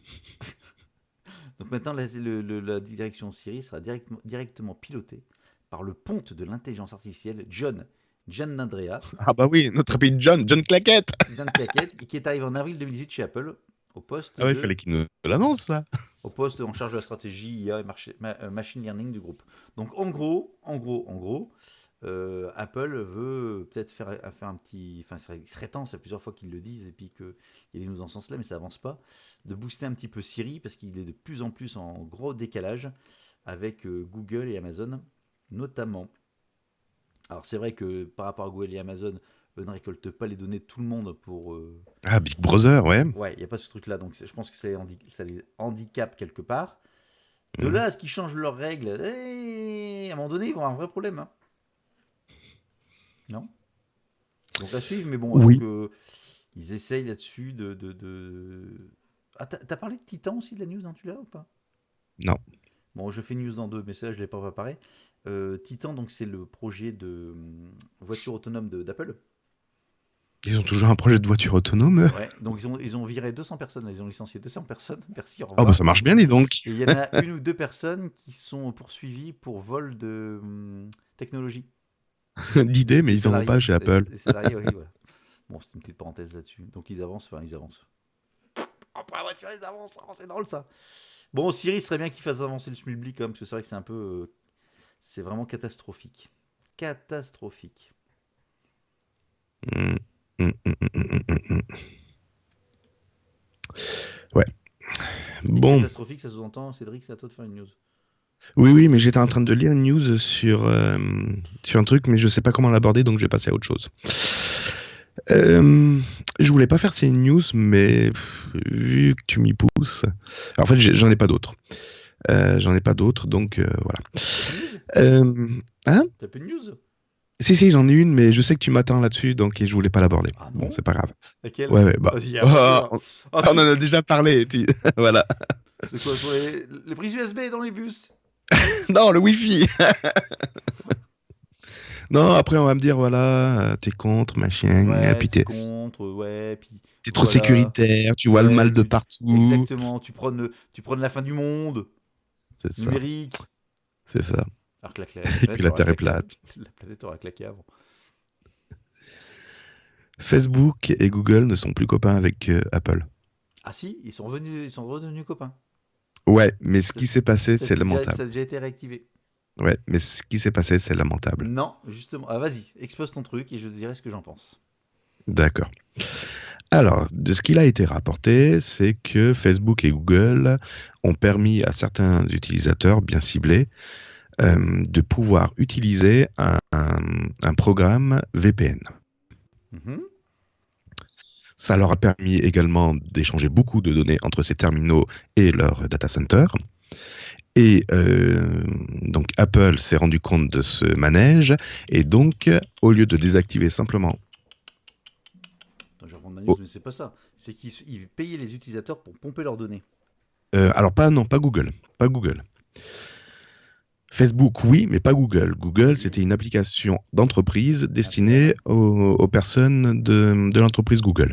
Speaker 1: donc maintenant la direction Siri sera directement pilotée par le ponte de l'intelligence artificielle John Giannandrea,
Speaker 3: Ah bah oui, notre ami John Claquette.
Speaker 1: John Claquette, qui est arrivé en avril 2018 chez Apple au poste
Speaker 3: Ah ouais, il fallait qu'il nous l'annonce, ça.
Speaker 1: au poste en charge de la stratégie IA et machine learning du groupe. Donc en gros, Apple veut peut-être faire un petit, enfin il serait temps, c'est plusieurs fois qu'ils le disent et puis qu'il y a des news dans ce sens-là, mais ça avance pas, de booster un petit peu Siri parce qu'il est de plus en plus en gros décalage avec Google et Amazon notamment. Alors c'est vrai que par rapport à Google et Amazon, eux ne récoltent pas les données de tout le monde pour
Speaker 3: Ah, Big Brother, ouais.
Speaker 1: ouais, il n'y a pas ce truc-là, donc je pense que ça les handicape quelque part. De
Speaker 3: Mhm.
Speaker 1: là à ce qu'ils changent leurs règles, à un moment donné, ils vont avoir un vrai problème. Hein. Non? Donc à suivre, mais bon,
Speaker 3: Oui.
Speaker 1: donc ils essayent là-dessus Ah, t'as parlé de Titan aussi de la news, hein, tu l'as ou pas?
Speaker 3: Non.
Speaker 1: Bon, je fais news dans deux, mais ça, je ne l'ai pas préparé. Titan, donc c'est le projet de voiture autonome d'Apple.
Speaker 3: Ils ont toujours un projet de voiture autonome, eux.
Speaker 1: Ouais, donc ils ont viré 200 personnes, ils ont licencié 200 personnes, merci, au
Speaker 3: Oh, bah
Speaker 1: revoir.
Speaker 3: ça marche bien, dis donc.
Speaker 1: Et il y en a une ou deux personnes qui sont poursuivies pour vol de technologie.
Speaker 3: D'idées, mais
Speaker 1: Des
Speaker 3: ils n'en ont
Speaker 1: salariés.
Speaker 3: pas chez Apple.
Speaker 1: Des salariés, oui, voilà. Bon, c'est une petite parenthèse là-dessus. Donc ils avancent, enfin ils avancent. Oh, pour la voiture, ils avancent, oh, c'est drôle ça. Bon, Siri serait bien qu'il fasse avancer le schmilblick quand même, parce que c'est vrai que c'est un peu. C'est vraiment catastrophique. Catastrophique.
Speaker 3: Mm, mm, mm, mm, mm, mm, mm. Ouais.
Speaker 1: Et
Speaker 3: Bon.
Speaker 1: catastrophique, ça sous-entend, Cédric, c'est à toi de faire une news.
Speaker 3: Oui, oui, mais j'étais en train de lire une news sur un truc, mais je sais pas comment l'aborder, donc je vais passer à autre chose. Je voulais pas faire ces news, mais vu que tu m'y pousses. Alors, en fait, j'en ai pas d'autres. J'en ai pas d'autres, donc voilà.
Speaker 1: T'as plus de news?
Speaker 3: Hein?
Speaker 1: T'as plus de news?
Speaker 3: Si, j'en ai une, mais je sais que tu m'attends là-dessus, donc je voulais pas l'aborder.
Speaker 1: Ah
Speaker 3: Bon,
Speaker 1: non?
Speaker 3: c'est pas grave.
Speaker 1: Laquelle?
Speaker 3: Ouais, ouais, bah.
Speaker 1: Vas-y, avance-moi. Ah
Speaker 3: On en
Speaker 1: si!
Speaker 3: a déjà parlé, voilà.
Speaker 1: De quoi? Sur les prises USB dans les bus?
Speaker 3: Non, le Wi-Fi. Non, après on va me dire voilà, t'es contre, machin, et
Speaker 1: Ouais,
Speaker 3: puis
Speaker 1: t'es
Speaker 3: t'es
Speaker 1: contre, ouais,
Speaker 3: t'es
Speaker 1: puis
Speaker 3: trop
Speaker 1: voilà.
Speaker 3: sécuritaire, tu vois le
Speaker 1: Ouais,
Speaker 3: mal de partout.
Speaker 1: exactement, tu prônes la fin du monde
Speaker 3: C'est ça,
Speaker 1: numérique.
Speaker 3: c'est ça.
Speaker 1: Alors que la
Speaker 3: Et puis
Speaker 1: planète
Speaker 3: la
Speaker 1: aura
Speaker 3: Terre est
Speaker 1: claqué.
Speaker 3: plate.
Speaker 1: La planète aura claqué avant.
Speaker 3: Facebook et Google ne sont plus copains avec Apple.
Speaker 1: Ah si, ils sont redevenus copains.
Speaker 3: Ouais, mais ce
Speaker 1: Ça,
Speaker 3: qui s'est passé, c'est
Speaker 1: ça
Speaker 3: lamentable.
Speaker 1: a déjà été réactivé.
Speaker 3: Ouais, mais ce qui s'est passé, c'est lamentable.
Speaker 1: Non, justement. Ah vas-y, expose ton truc et je te dirai ce que j'en pense.
Speaker 3: D'accord. Alors, de ce qu'il a été rapporté, c'est que Facebook et Google ont permis à certains utilisateurs bien ciblés de pouvoir utiliser un programme VPN.
Speaker 1: Mhm.
Speaker 3: Ça leur a permis également d'échanger beaucoup de données entre ces terminaux et leur data center. Et donc Apple s'est rendu compte de ce manège et donc au lieu de désactiver simplement...
Speaker 1: Attends, je vais reprendre ma news,
Speaker 3: Oh,
Speaker 1: mais c'est pas ça. C'est qu'ils payaient les utilisateurs pour pomper leurs données.
Speaker 3: alors pas Google, pas Google. Facebook oui, mais pas Google. Google
Speaker 1: Oui,
Speaker 3: c'était une application d'entreprise destinée
Speaker 1: interne.
Speaker 3: aux personnes de l'entreprise Google.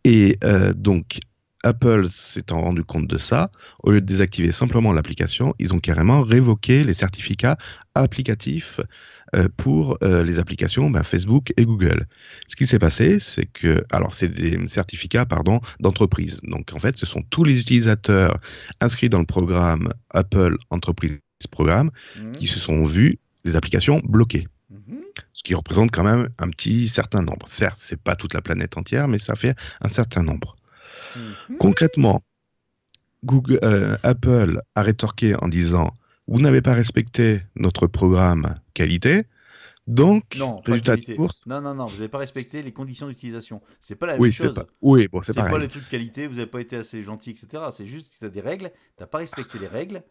Speaker 3: Et donc, Apple s'étant rendu compte de ça, au lieu de désactiver simplement l'application, ils ont carrément révoqué les certificats applicatifs pour les applications Facebook et Google. Ce qui s'est passé, c'est que, alors c'est des certificats, pardon, d'entreprise. Donc en fait, ce sont tous les utilisateurs inscrits dans le programme Apple Entreprise Programme qui
Speaker 1: Mhm.
Speaker 3: se sont vus les applications bloquées.
Speaker 1: Mhm.
Speaker 3: Ce qui représente quand même un petit certain nombre. Certes, c'est pas toute la planète entière, mais ça fait un certain nombre.
Speaker 1: Mhm.
Speaker 3: Concrètement, Apple a rétorqué en disant vous n'avez pas respecté notre programme qualité, donc
Speaker 1: Non, pas
Speaker 3: résultat des
Speaker 1: qualité.
Speaker 3: courses.
Speaker 1: Non, non, non, vous n'avez pas respecté les conditions d'utilisation. C'est pas la même
Speaker 3: Oui, c'est pas.
Speaker 1: chose.
Speaker 3: Oui, bon, c'est
Speaker 1: C'est pas
Speaker 3: pareil.
Speaker 1: les trucs qualité, vous n'avez pas été assez gentil, etc. C'est juste que tu as des règles, tu pas respecté les règles.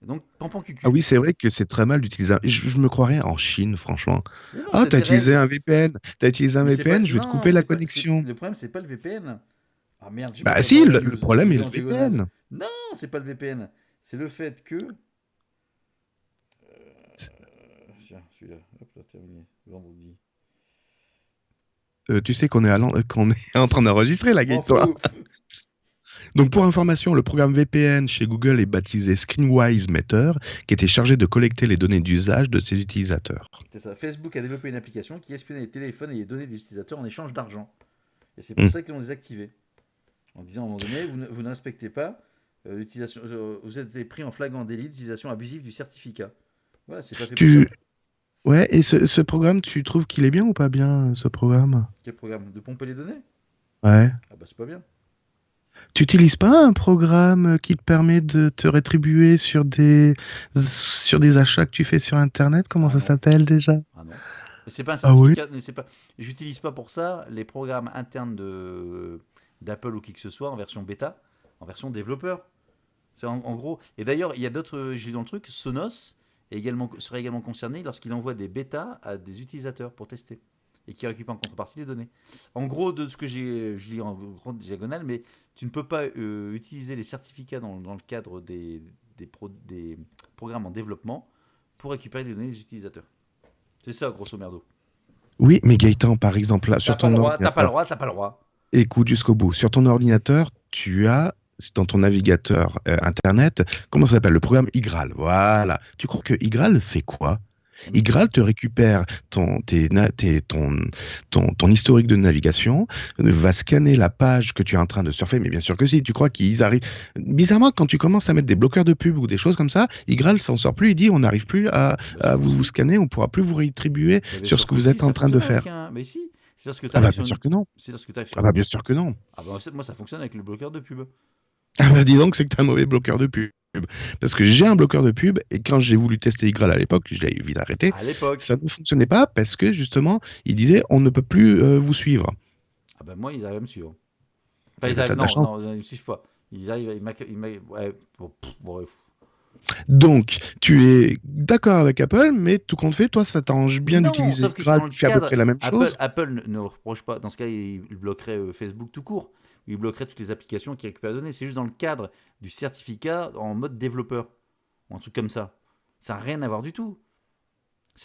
Speaker 1: Et donc, pampan
Speaker 3: Ah
Speaker 1: cucu.
Speaker 3: oui, c'est vrai que c'est très mal d'utiliser. Je me croirais en Chine, franchement.
Speaker 1: Mais non,
Speaker 3: Ah,
Speaker 1: tu as
Speaker 3: t'as
Speaker 1: des
Speaker 3: utilisé
Speaker 1: règles.
Speaker 3: un VPN. T'as utilisé un
Speaker 1: Mais c'est pas.
Speaker 3: VPN, je vais te
Speaker 1: Non,
Speaker 3: couper la
Speaker 1: c'est pas.
Speaker 3: connexion.
Speaker 1: Le problème, c'est pas le VPN. Ah merde, j'ai pas
Speaker 3: Bah
Speaker 1: pu
Speaker 3: si,
Speaker 1: reprendre la
Speaker 3: le
Speaker 1: news.
Speaker 3: problème
Speaker 1: J'ai
Speaker 3: est
Speaker 1: lu
Speaker 3: le
Speaker 1: en diagonale.
Speaker 3: VPN.
Speaker 1: Non, c'est pas le VPN. C'est le fait que. Tiens, celui-là. Hop là, terminé. Vendredi.
Speaker 3: Tu sais qu'on est en train d'enregistrer la
Speaker 1: M'en
Speaker 3: Gaëtan.
Speaker 1: fous.
Speaker 3: Donc pour information, le programme VPN chez Google est baptisé Screenwise Meter, qui était chargé de collecter les données d'usage de ses utilisateurs.
Speaker 1: C'est ça. Facebook a développé une application qui espionnait les téléphones et les données des utilisateurs en échange d'argent. Et c'est pour
Speaker 3: Hmm.
Speaker 1: ça qu'ils l'ont désactivé. En disant à un moment donné, vous ne respectez pas l'utilisation. Vous êtes pris en flagrant délit d'utilisation abusive du certificat. Voilà, c'est pas fait pour ça.
Speaker 3: Tu... Ouais, et ce programme, tu trouves qu'il est bien ou pas bien, ce programme?
Speaker 1: Quel programme? De pomper les données?
Speaker 3: Ouais.
Speaker 1: Ah bah c'est pas bien.
Speaker 3: Tu n'utilises pas un programme qui te permet de te rétribuer sur des achats que tu fais sur Internet? Comment
Speaker 1: Ah
Speaker 3: ça
Speaker 1: non.
Speaker 3: s'appelle déjà?
Speaker 1: Ah non. Mais c'est pas un
Speaker 3: Ah oui?
Speaker 1: certificat. Mais c'est pas. J'utilise pas pour ça les programmes internes d'Apple ou qui que ce soit en version bêta, en version développeur. C'est en gros. Et d'ailleurs, il y a d'autres. J'ai lu dans le truc. Sonos serait également concerné lorsqu'il envoie des bêtas à des utilisateurs pour tester et qui récupère en contrepartie les données. En gros, de ce que je lis en grande diagonale, mais tu ne peux pas utiliser les certificats dans le cadre des programmes en développement pour récupérer les données des utilisateurs. C'est ça, grosso merdo.
Speaker 3: Oui, mais Gaëtan, par exemple, là,
Speaker 1: T'as
Speaker 3: sur
Speaker 1: pas le
Speaker 3: ton
Speaker 1: droit, t'as pas le
Speaker 3: ordinateur,
Speaker 1: droit, t'as pas le droit.
Speaker 3: écoute jusqu'au bout. Sur ton ordinateur, tu as dans ton navigateur Internet, comment ça s'appelle? Le programme Igral. Voilà. Tu crois que Igral fait quoi?
Speaker 1: Mais
Speaker 3: Igral te récupère ton historique de navigation, va scanner la page que tu es en train de surfer, mais bien sûr que si, tu crois qu'ils arrivent... Bizarrement, quand tu commences à mettre des bloqueurs de pub ou des choses comme ça, Igral s'en sort plus, il dit on n'arrive plus
Speaker 1: bah,
Speaker 3: à
Speaker 1: si,
Speaker 3: vous
Speaker 1: si.
Speaker 3: scanner, on ne pourra plus vous rétribuer
Speaker 1: Bah, bien
Speaker 3: sur ce
Speaker 1: sûr
Speaker 3: que
Speaker 1: que
Speaker 3: vous
Speaker 1: si,
Speaker 3: êtes en
Speaker 1: ça
Speaker 3: train de
Speaker 1: fonctionne avec
Speaker 3: faire.
Speaker 1: un. Mais si, c'est lorsque tu
Speaker 3: Ah bah
Speaker 1: arrives
Speaker 3: bien
Speaker 1: sur
Speaker 3: sûr
Speaker 1: une.
Speaker 3: que non.
Speaker 1: C'est lorsque tu arrives sur
Speaker 3: Ah bah
Speaker 1: une.
Speaker 3: bien sûr que non.
Speaker 1: Ah bah moi ça fonctionne avec le bloqueur de pub.
Speaker 3: Ah bah dis donc, c'est que t'as un mauvais bloqueur de pub. Parce que j'ai un bloqueur de pub et quand j'ai voulu tester Igral à l'époque, je l'ai vite arrêté,
Speaker 1: À l'époque.
Speaker 3: ça ne fonctionnait pas parce que justement, il disait on ne peut plus vous suivre.
Speaker 1: Ah bah moi ils arrivent à me suivre. Enfin
Speaker 3: Eh
Speaker 1: ils
Speaker 3: ben
Speaker 1: arrivent,
Speaker 3: t'as de la
Speaker 1: non,
Speaker 3: chance.
Speaker 1: non, ils me suivent pas. Ils arrivent, ouais, bon, bref.
Speaker 3: Donc, tu es d'accord avec Apple, mais tout compte fait, toi, ça t'arrange bien
Speaker 1: Non,
Speaker 3: d'utiliser
Speaker 1: sauf que c'est
Speaker 3: Igral
Speaker 1: dans le
Speaker 3: qui fait à peu
Speaker 1: cadre.
Speaker 3: près la même
Speaker 1: Apple,
Speaker 3: chose.
Speaker 1: Apple ne reproche pas. Dans ce cas, il bloquerait Facebook tout court. Il bloquerait toutes les applications qui récupèrent les données. C'est juste dans le cadre du certificat en mode développeur. Ou un truc comme ça. Ça n'a rien à voir du tout.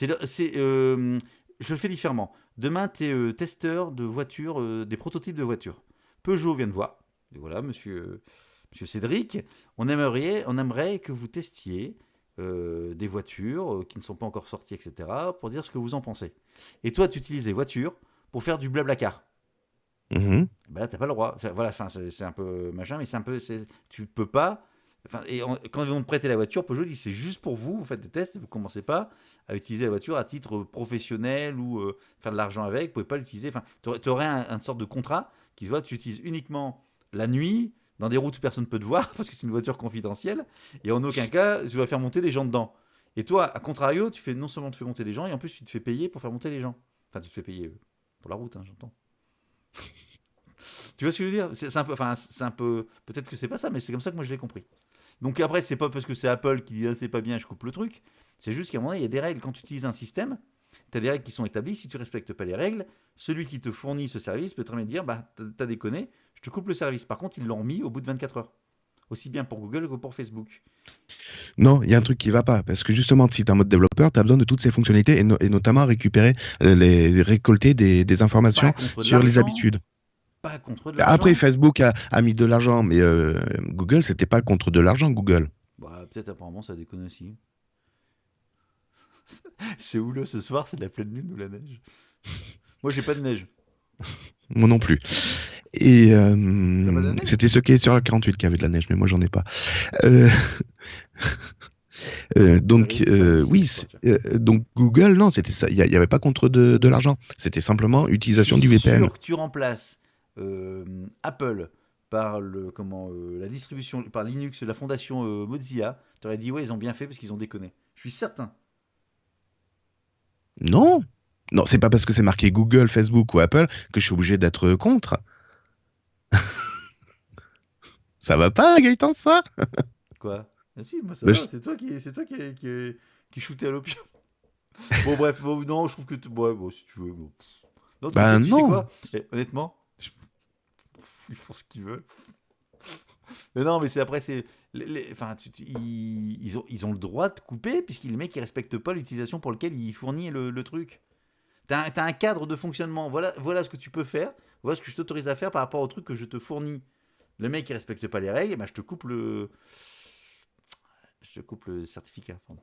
Speaker 1: Je le fais différemment. Demain, tu es testeur de voitures, des prototypes de voitures. Peugeot vient de voir. Et voilà, monsieur Cédric, on aimerait que vous testiez des voitures qui ne sont pas encore sorties, etc., pour dire ce que vous en pensez. Et toi, tu utilises des voitures pour faire du blablacar.
Speaker 3: Mhm.
Speaker 1: Ben là, t'as pas le droit. Voilà, enfin, c'est un peu machin, mais tu peux pas. Enfin, quand ils vont te prêter la voiture, Peugeot dit c'est juste pour vous, vous faites des tests, vous commencez pas à utiliser la voiture à titre professionnel ou faire de l'argent avec, vous pouvez pas l'utiliser. Enfin, tu aurais une sorte de contrat qui voit tu utilises uniquement la nuit dans des routes où personne ne peut te voir parce que c'est une voiture confidentielle et en aucun cas tu vas faire monter des gens dedans. Et toi, à contrario, non seulement tu fais monter des gens et en plus tu te fais payer pour faire monter les gens. Enfin, tu te fais payer pour la route, hein, j'entends. Tu vois ce que je veux dire? C'est un peu, enfin, c'est un peu. Peut-être que c'est pas ça, mais c'est comme ça que moi je l'ai compris. Donc après, c'est pas parce que c'est Apple qui dit ah, c'est pas bien, je coupe le truc. C'est juste qu'à un moment donné, il y a des règles. Quand tu utilises un système, tu as des règles qui sont établies. Si tu respectes pas les règles, celui qui te fournit ce service peut très bien dire bah, t'as déconné, je te coupe le service. Par contre, ils l'ont mis au bout de 24 heures. Aussi bien pour Google que pour Facebook.
Speaker 3: Non, il y a un truc qui va pas, parce que justement, si tu es en mode développeur, tu as besoin de toutes ces fonctionnalités et notamment récupérer, récolter des
Speaker 1: Pas
Speaker 3: informations
Speaker 1: contre de
Speaker 3: sur les
Speaker 1: l'argent.
Speaker 3: habitudes.
Speaker 1: Pas contre de
Speaker 3: Après,
Speaker 1: l'argent.
Speaker 3: Facebook a mis de l'argent, mais Google, c'était pas contre de l'argent, Google.
Speaker 1: Bah, peut-être apparemment ça déconne aussi. C'est houleux ce soir, c'est de la pleine lune ou la neige. Moi, j'ai pas de neige.
Speaker 3: Moi non plus. Et
Speaker 1: T'as pas de neige?
Speaker 3: c'était ce qui est sur la 48 qui avait de la neige, mais moi j'en ai pas. Euh, donc
Speaker 1: Ici,
Speaker 3: oui,
Speaker 1: je crois, tiens.
Speaker 3: donc Google, non, c'était ça. Il y avait pas contre de l'argent. C'était simplement
Speaker 1: Je
Speaker 3: utilisation
Speaker 1: suis
Speaker 3: du VPN.
Speaker 1: sûr que tu remplaces Apple par la distribution, par Linux, la fondation Mozilla. Tu aurais dit ouais, ils ont bien fait parce qu'ils ont déconné. Je suis certain.
Speaker 3: Non, non, c'est pas parce que c'est marqué Google, Facebook ou Apple que je suis obligé d'être contre. Ça va pas, Gaëtan, ce soir?
Speaker 1: Quoi? Ah si, moi ça
Speaker 3: Bah,
Speaker 1: va. C'est toi qui shooté à l'opium. Bon bref, bon, non, je trouve que ouais, bon, si tu veux. Bon. Non,
Speaker 3: ben
Speaker 1: tu sais
Speaker 3: non.
Speaker 1: quoi? Honnêtement, ils font ce qu'ils veulent. Mais non, mais c'est après, c'est. Enfin, ils ont le droit de couper, puisque les mecs, ils respectent pas l'utilisation pour lequel ils fournissent le truc. T'as un cadre de fonctionnement. Voilà ce que tu peux faire. Voilà ce que je t'autorise à faire par rapport au truc que je te fournis. Le mec, qui respecte pas les règles, ben, je te coupe le certificat. Pardon.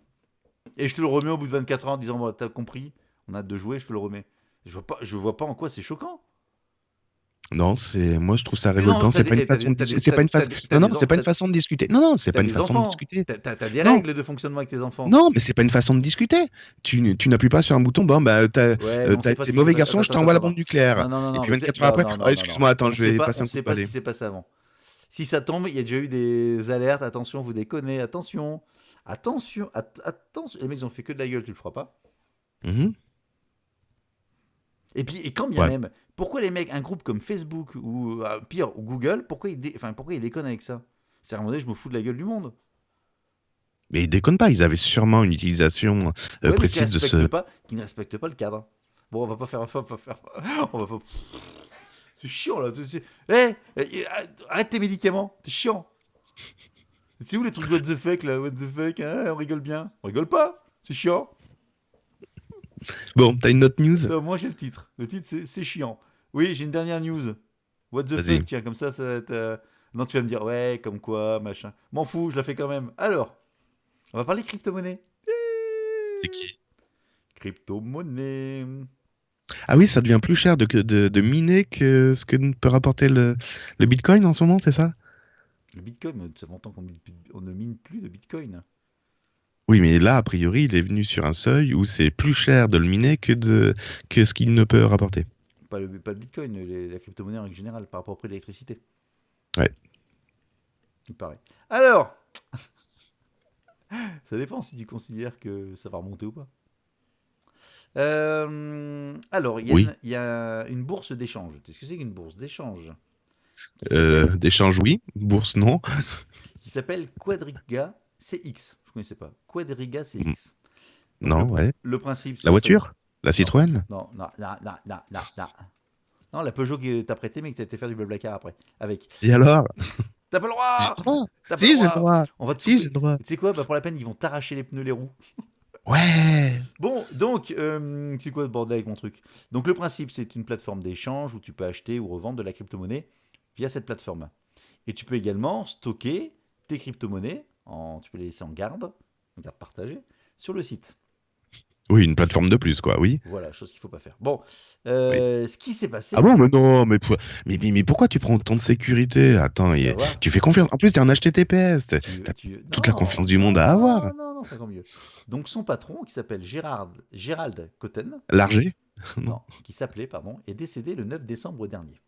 Speaker 1: Et je te le remets au bout de 24 heures en disant bon, t'as compris, on a hâte de jouer, je te le remets. Je vois pas en quoi c'est choquant.
Speaker 3: Non, moi je trouve ça
Speaker 1: Tes en-
Speaker 3: révoltant.
Speaker 1: T'as
Speaker 3: C'est pas une
Speaker 1: des, t'as
Speaker 3: façon
Speaker 1: des,
Speaker 3: de
Speaker 1: t'as des,
Speaker 3: c'est
Speaker 1: t'as-
Speaker 3: pas une
Speaker 1: t'as
Speaker 3: façon.
Speaker 1: des, t'as
Speaker 3: Non, non,
Speaker 1: des,
Speaker 3: c'est pas une
Speaker 1: t'as-
Speaker 3: façon de discuter. Non, non, c'est
Speaker 1: t'as
Speaker 3: pas une
Speaker 1: des
Speaker 3: façon de
Speaker 1: enfants.
Speaker 3: discuter.
Speaker 1: T'as des
Speaker 3: Non,
Speaker 1: règles de fonctionnement avec tes enfants.
Speaker 3: non, mais c'est pas une façon de discuter. Tu n'appuies pas sur un bouton. Bon, bah
Speaker 1: Ouais, mais on
Speaker 3: t'as
Speaker 1: sait pas ce
Speaker 3: été
Speaker 1: qui s'est
Speaker 3: mauvais
Speaker 1: passé.
Speaker 3: garçon,
Speaker 1: Attends,
Speaker 3: je
Speaker 1: attends,
Speaker 3: t'envoie la
Speaker 1: attends,
Speaker 3: bombe
Speaker 1: attends.
Speaker 3: nucléaire.
Speaker 1: Non, non, non,
Speaker 3: Et
Speaker 1: non,
Speaker 3: puis
Speaker 1: mais
Speaker 3: 24 heures
Speaker 1: non,
Speaker 3: après,
Speaker 1: non,
Speaker 3: ah,
Speaker 1: non, non, non.
Speaker 3: excuse-moi, attends,
Speaker 1: On
Speaker 3: je
Speaker 1: sait
Speaker 3: vais
Speaker 1: pas,
Speaker 3: passer
Speaker 1: on
Speaker 3: un coup
Speaker 1: sait
Speaker 3: de
Speaker 1: pas ce
Speaker 3: balai.
Speaker 1: qui s'est passé avant. Si ça tombe, il y a déjà eu des alertes. Attention, vous déconnez. Attention, attention, attention. Les mecs, ils ont fait que de la gueule, tu le feras pas.
Speaker 3: Mhm.
Speaker 1: Et puis, et quand bien
Speaker 3: Voilà.
Speaker 1: même, pourquoi les mecs, un groupe comme Facebook ou pire, ou Google, pourquoi ils déconnent avec ça? C'est à un moment donné, je me fous de la gueule du monde.
Speaker 3: Mais ils déconnent pas, ils avaient sûrement une utilisation
Speaker 1: Ouais, mais
Speaker 3: précise de ce.
Speaker 1: qui ne respectent pas le cadre. Bon, on va pas. C'est chiant là. Arrête tes médicaments, c'est chiant. C'est où les trucs what the fuck là, what the fuck, hein, on rigole bien. On rigole pas, c'est chiant.
Speaker 3: Bon, t'as une autre news?
Speaker 1: Moi, j'ai le titre. Le titre, c'est chiant. Oui, j'ai une dernière news. What the
Speaker 3: Vas-y.
Speaker 1: fuck, tiens, comme ça va être. Non, tu vas me dire, ouais, comme quoi, machin. M'en fous, je la fais quand même. Alors, on va parler crypto-monnaie.
Speaker 3: C'est qui?
Speaker 1: Crypto-monnaie.
Speaker 3: Ah oui, ça devient plus cher de miner que ce que peut rapporter le Bitcoin en ce moment, c'est ça?
Speaker 1: Le Bitcoin, ça fait longtemps on ne mine plus de Bitcoin.
Speaker 3: Oui, mais là, a priori, il est venu sur un seuil où c'est plus cher de le miner que ce qu'il ne peut rapporter.
Speaker 1: Pas le Bitcoin, la crypto-monnaie en règle générale, par rapport au prix de l'électricité.
Speaker 3: Ouais.
Speaker 1: Il paraît. Alors, ça dépend si tu considères que ça va remonter ou pas. Alors,
Speaker 3: Oui.
Speaker 1: il y a une bourse d'échange. Tu sais ce que c'est qu'une bourse d'échange qui s'appelle
Speaker 3: D'échange, oui. Bourse, non.
Speaker 1: qui s'appelle Quadriga CX. Je ne connaissais pas. Quadriga
Speaker 3: Mm.
Speaker 1: CX. Donc
Speaker 3: Non, ouais.
Speaker 1: le principe, c'est
Speaker 3: La
Speaker 1: en fait.
Speaker 3: voiture? La
Speaker 1: Non,
Speaker 3: Citroën?
Speaker 1: non, non, non, non, non, non, non. Non, la Peugeot que t'as prêté, mais que t'as été faire du blablacar après. Avec.
Speaker 3: Et alors?
Speaker 1: T'as pas le
Speaker 3: J'ai le
Speaker 1: droit.
Speaker 3: droit.
Speaker 1: T'as pas le
Speaker 3: Si, j'ai le
Speaker 1: droit.
Speaker 3: droit.
Speaker 1: On va te
Speaker 3: Si, j'ai
Speaker 1: couper.
Speaker 3: le droit.
Speaker 1: Et tu sais quoi? Bah, pour la peine, ils vont t'arracher les pneus, les roues.
Speaker 3: Ouais.
Speaker 1: Bon, donc, c'est quoi ce bordel avec mon truc? Donc, le principe, c'est une plateforme d'échange où tu peux acheter ou revendre de la crypto-monnaie via cette plateforme. Et tu peux également stocker tes crypto-monnaies, tu peux les laisser en garde partagée, sur le site.
Speaker 3: Oui, une plateforme de plus, quoi, oui.
Speaker 1: Voilà, chose qu'il ne faut pas faire. Bon,
Speaker 3: Oui.
Speaker 1: ce qui s'est
Speaker 3: Ah
Speaker 1: passé,
Speaker 3: bon,
Speaker 1: c'est.
Speaker 3: mais non, mais pourquoi tu prends autant de sécurité? Attends,
Speaker 1: Tu vas voir.
Speaker 3: tu fais confiance. En plus, t'es un HTTPS. T'as toute la
Speaker 1: Non,
Speaker 3: confiance du monde
Speaker 1: non,
Speaker 3: à avoir.
Speaker 1: non, non, non, c'est encore mieux. Donc, son patron, qui s'appelle Gérald Cotten,
Speaker 3: Largé? Non.
Speaker 1: non, qui s'appelait, pardon, est décédé le 9 décembre dernier.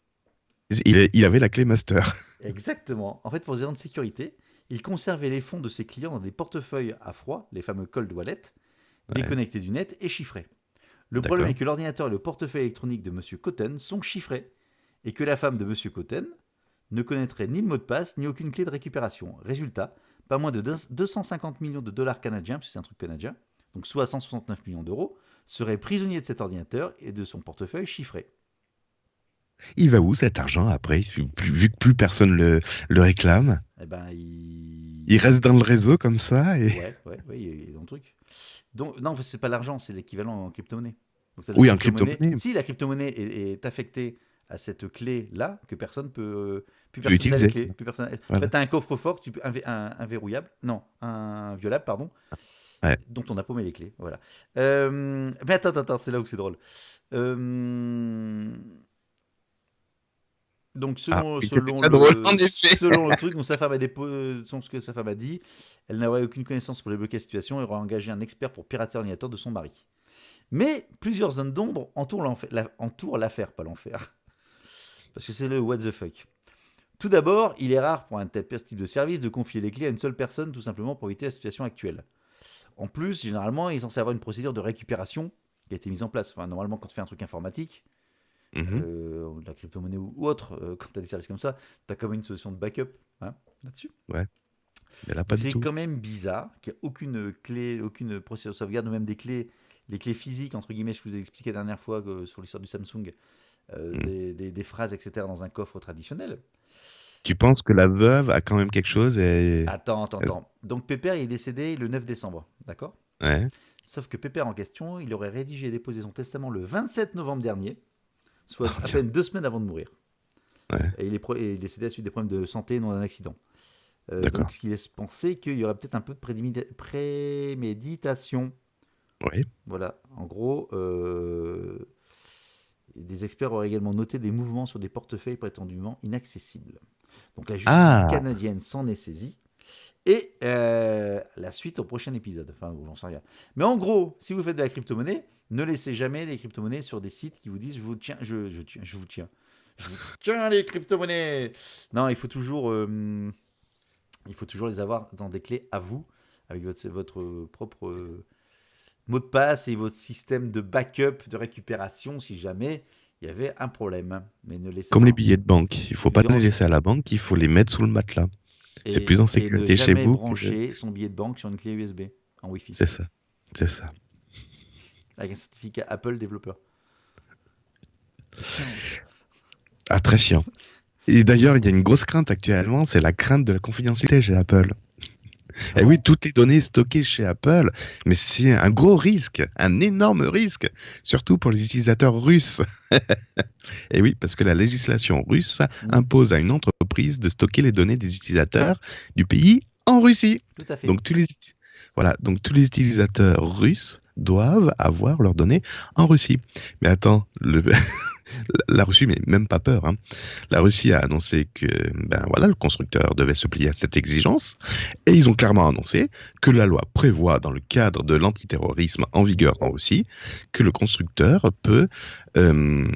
Speaker 3: Il avait la clé master.
Speaker 1: Exactement. En fait, pour des raisons de sécurité, il conservait les fonds de ses clients dans des portefeuilles à froid, les fameux cold wallets,
Speaker 3: Ouais,
Speaker 1: déconnectés du net et chiffrés. Le problème
Speaker 3: d'accord.
Speaker 1: est que l'ordinateur et le portefeuille électronique de M. Cotten sont chiffrés et que la femme de M. Cotten ne connaîtrait ni le mot de passe ni aucune clé de récupération. Résultat, pas moins de 250 millions de dollars canadiens, puisque c'est un truc canadien, donc soit 169 millions d'euros, seraient prisonniers de cet ordinateur et de son portefeuille chiffré.
Speaker 3: Il va où cet argent après? Vu que plus personne le réclame,
Speaker 1: Eh ben,
Speaker 3: il reste dans le réseau comme ça et.
Speaker 1: Ouais, il est dans le truc. Donc, non, c'est pas l'argent, c'est l'équivalent en crypto-monnaie. Donc, t'as de la
Speaker 3: Oui, en
Speaker 1: crypto-monnaie.
Speaker 3: crypto-monnaie,
Speaker 1: Si la crypto-monnaie est affectée à cette clé-là, que personne peut. Plus
Speaker 3: tu peux
Speaker 1: personne n'a les
Speaker 3: l'utiliser.
Speaker 1: clés. Plus personne... En
Speaker 3: Voilà.
Speaker 1: fait, t'as un coffre-fort, inverrouillable. Non, un violable, pardon,
Speaker 3: Ouais.
Speaker 1: dont on a paumé les clés. Voilà. Mais attends, c'est là où c'est drôle. Euh, Donc
Speaker 3: Ah, oui, c'était très drôle, en effet.
Speaker 1: selon le truc, donc sa femme a selon ce que sa femme a dit, elle n'aurait aucune connaissance pour débloquer la situation et aurait engagé un expert pour pirater l'ordinateur de son mari. Mais plusieurs zones d'ombre entourent l'affaire, pas l'enfer. Parce que c'est le what the fuck. Tout d'abord, il est rare pour un tel type de service de confier les clés à une seule personne, tout simplement pour éviter la situation actuelle. En plus, généralement, il est censé avoir une procédure de récupération qui a été mise en place. Enfin, normalement, quand tu fais un truc informatique,
Speaker 3: Mhm.
Speaker 1: de la crypto-monnaie ou autre, quand tu as des services comme ça, tu as quand même une solution de backup là-dessus.
Speaker 3: Ouais, mais là, pas
Speaker 1: Mais
Speaker 3: du
Speaker 1: c'est
Speaker 3: tout.
Speaker 1: quand même bizarre qu'il n'y ait aucune clé, aucune procédure de sauvegarde, ou même des clés, les clés physiques, entre guillemets, je vous ai expliqué la dernière fois sur l'histoire du Samsung,
Speaker 3: Mm.
Speaker 1: des phrases, etc., dans un coffre traditionnel.
Speaker 3: Tu penses que la veuve a quand même quelque chose et.
Speaker 1: Attends. Donc Pépère il est décédé le 9 décembre, d'accord?
Speaker 3: Ouais,
Speaker 1: Sauf que Pépère en question, il aurait rédigé et déposé son testament le 27 novembre dernier, soit
Speaker 3: oh,
Speaker 1: à
Speaker 3: tiens,
Speaker 1: peine 2 semaines avant de mourir.
Speaker 3: ouais,
Speaker 1: Et il est décédé à la suite des problèmes de santé, non d'un accident.
Speaker 3: d'accord.
Speaker 1: Donc, ce qui laisse penser qu'il y aurait peut-être un peu de préméditation.
Speaker 3: Ouais.
Speaker 1: Voilà, en gros, des experts auraient également noté des mouvements sur des portefeuilles prétendument inaccessibles. Donc, la justice
Speaker 3: Ah,
Speaker 1: canadienne s'en est saisie. Et la suite au prochain épisode. Enfin, bon, j'en sais rien. Mais en gros, si vous faites de la crypto-monnaie, ne laissez jamais les crypto-monnaies sur des sites qui vous disent je vous tiens, je vous tiens. Je vous tiens les crypto-monnaies. Non, il faut toujours les avoir dans des clés à vous, avec votre propre mot de passe et votre système de backup, de récupération, si jamais il y avait un problème. Mais ne laissez
Speaker 3: comme les
Speaker 1: pas.
Speaker 3: billets de banque. Il faut pas les laisser à la banque, il faut les mettre sous le matelas. C'est plus en
Speaker 1: Et ne
Speaker 3: sécurité chez
Speaker 1: jamais
Speaker 3: vous que.
Speaker 1: brancher son billet de banque sur une clé USB en Wi-Fi,
Speaker 3: C'est ça. C'est ça.
Speaker 1: avec un certificat Apple développeur. C'est chiant.
Speaker 3: Ah, très chiant. Et d'ailleurs, il y a une grosse crainte actuellement, c'est la crainte de la confidentialité chez Apple. Et oui, toutes les données stockées chez Apple, mais c'est un gros risque, un énorme risque, surtout pour les utilisateurs russes. Et oui, parce que la législation russe impose à une entreprise de stocker les données des utilisateurs du pays en Russie.
Speaker 1: Tout à fait.
Speaker 3: Donc donc tous les utilisateurs russes doivent avoir leurs données en Russie. Mais attends, la Russie, mais même pas peur, hein. La Russie a annoncé que le constructeur devait se plier à cette exigence, et ils ont clairement annoncé que la loi prévoit, dans le cadre de l'antiterrorisme en vigueur en Russie, que le constructeur peut, non,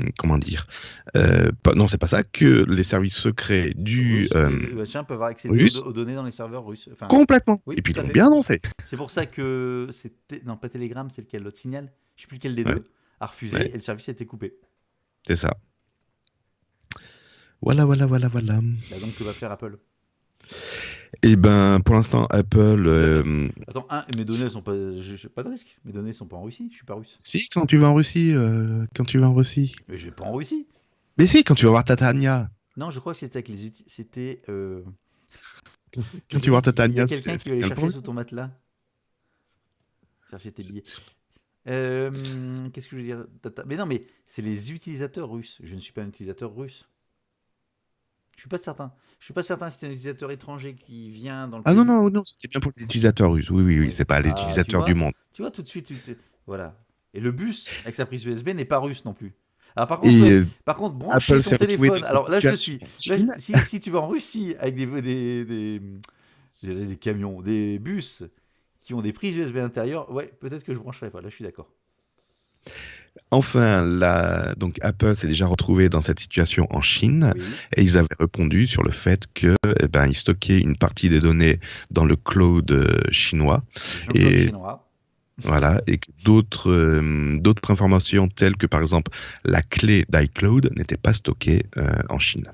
Speaker 3: c'est pas ça, que les services secrets du
Speaker 1: Les gens peuvent avoir accès
Speaker 3: russe,
Speaker 1: aux données dans les serveurs russes. Enfin,
Speaker 3: complètement.
Speaker 1: oui,
Speaker 3: Et puis ils
Speaker 1: tout à
Speaker 3: l'ont
Speaker 1: fait.
Speaker 3: bien annoncé.
Speaker 1: C'est pour ça que c'était non pas Telegram, c'est lequel l'autre Signal, je sais plus lequel des
Speaker 3: Ouais.
Speaker 1: deux a refusé
Speaker 3: Ouais.
Speaker 1: et le service a été coupé.
Speaker 3: C'est ça. Voilà.
Speaker 1: Là donc que va faire Apple?
Speaker 3: Et ben, pour l'instant, Apple.
Speaker 1: Attends, mes données elles sont pas, j'ai pas de risque. Mes données sont pas en Russie, je suis pas russe.
Speaker 3: Si, quand tu vas en Russie,
Speaker 1: Mais je vais pas en Russie.
Speaker 3: Mais si, quand tu vas voir Tatania.
Speaker 1: Non, je crois que c'était avec les c'était.
Speaker 3: Quand tu vas voir
Speaker 1: Il y a
Speaker 3: Tatania,
Speaker 1: quelqu'un qui va aller
Speaker 3: bien le
Speaker 1: chercher
Speaker 3: problème.
Speaker 1: sous ton matelas. Chercher tes billets. Qu'est-ce que je veux dire? Mais non, mais c'est les utilisateurs russes. Je ne suis pas un utilisateur russe. Je suis pas certain. Je suis pas certain si c'est un utilisateur étranger qui vient dans le
Speaker 3: Ah
Speaker 1: pays.
Speaker 3: non, c'était bien pour les utilisateurs russes. Oui, c'est pas les
Speaker 1: Ah,
Speaker 3: utilisateurs
Speaker 1: tu
Speaker 3: du
Speaker 1: vois
Speaker 3: monde.
Speaker 1: Tu vois tout de suite. Voilà. Et le bus avec sa prise USB n'est pas russe non plus. Alors par contre,
Speaker 3: Et
Speaker 1: brancher
Speaker 3: Apple
Speaker 1: ton
Speaker 3: s'est retrouvé
Speaker 1: téléphone.
Speaker 3: dans
Speaker 1: Alors
Speaker 3: cette
Speaker 1: là, je te suis.
Speaker 3: situation.
Speaker 1: Là, si tu vas en Russie avec des camions, des bus qui ont des prises USB à l'intérieur, ouais, peut-être que je brancherai pas. Là, je suis d'accord.
Speaker 3: Enfin, donc Apple s'est déjà retrouvé dans cette situation en Chine,
Speaker 1: Oui.
Speaker 3: et ils avaient répondu sur le fait que, ils stockaient une partie des données dans le cloud chinois.
Speaker 1: Jean-Claude
Speaker 3: Et
Speaker 1: Chinois.
Speaker 3: voilà, et que d'autres informations telles que par exemple la clé d'iCloud n'étaient pas stockées en Chine.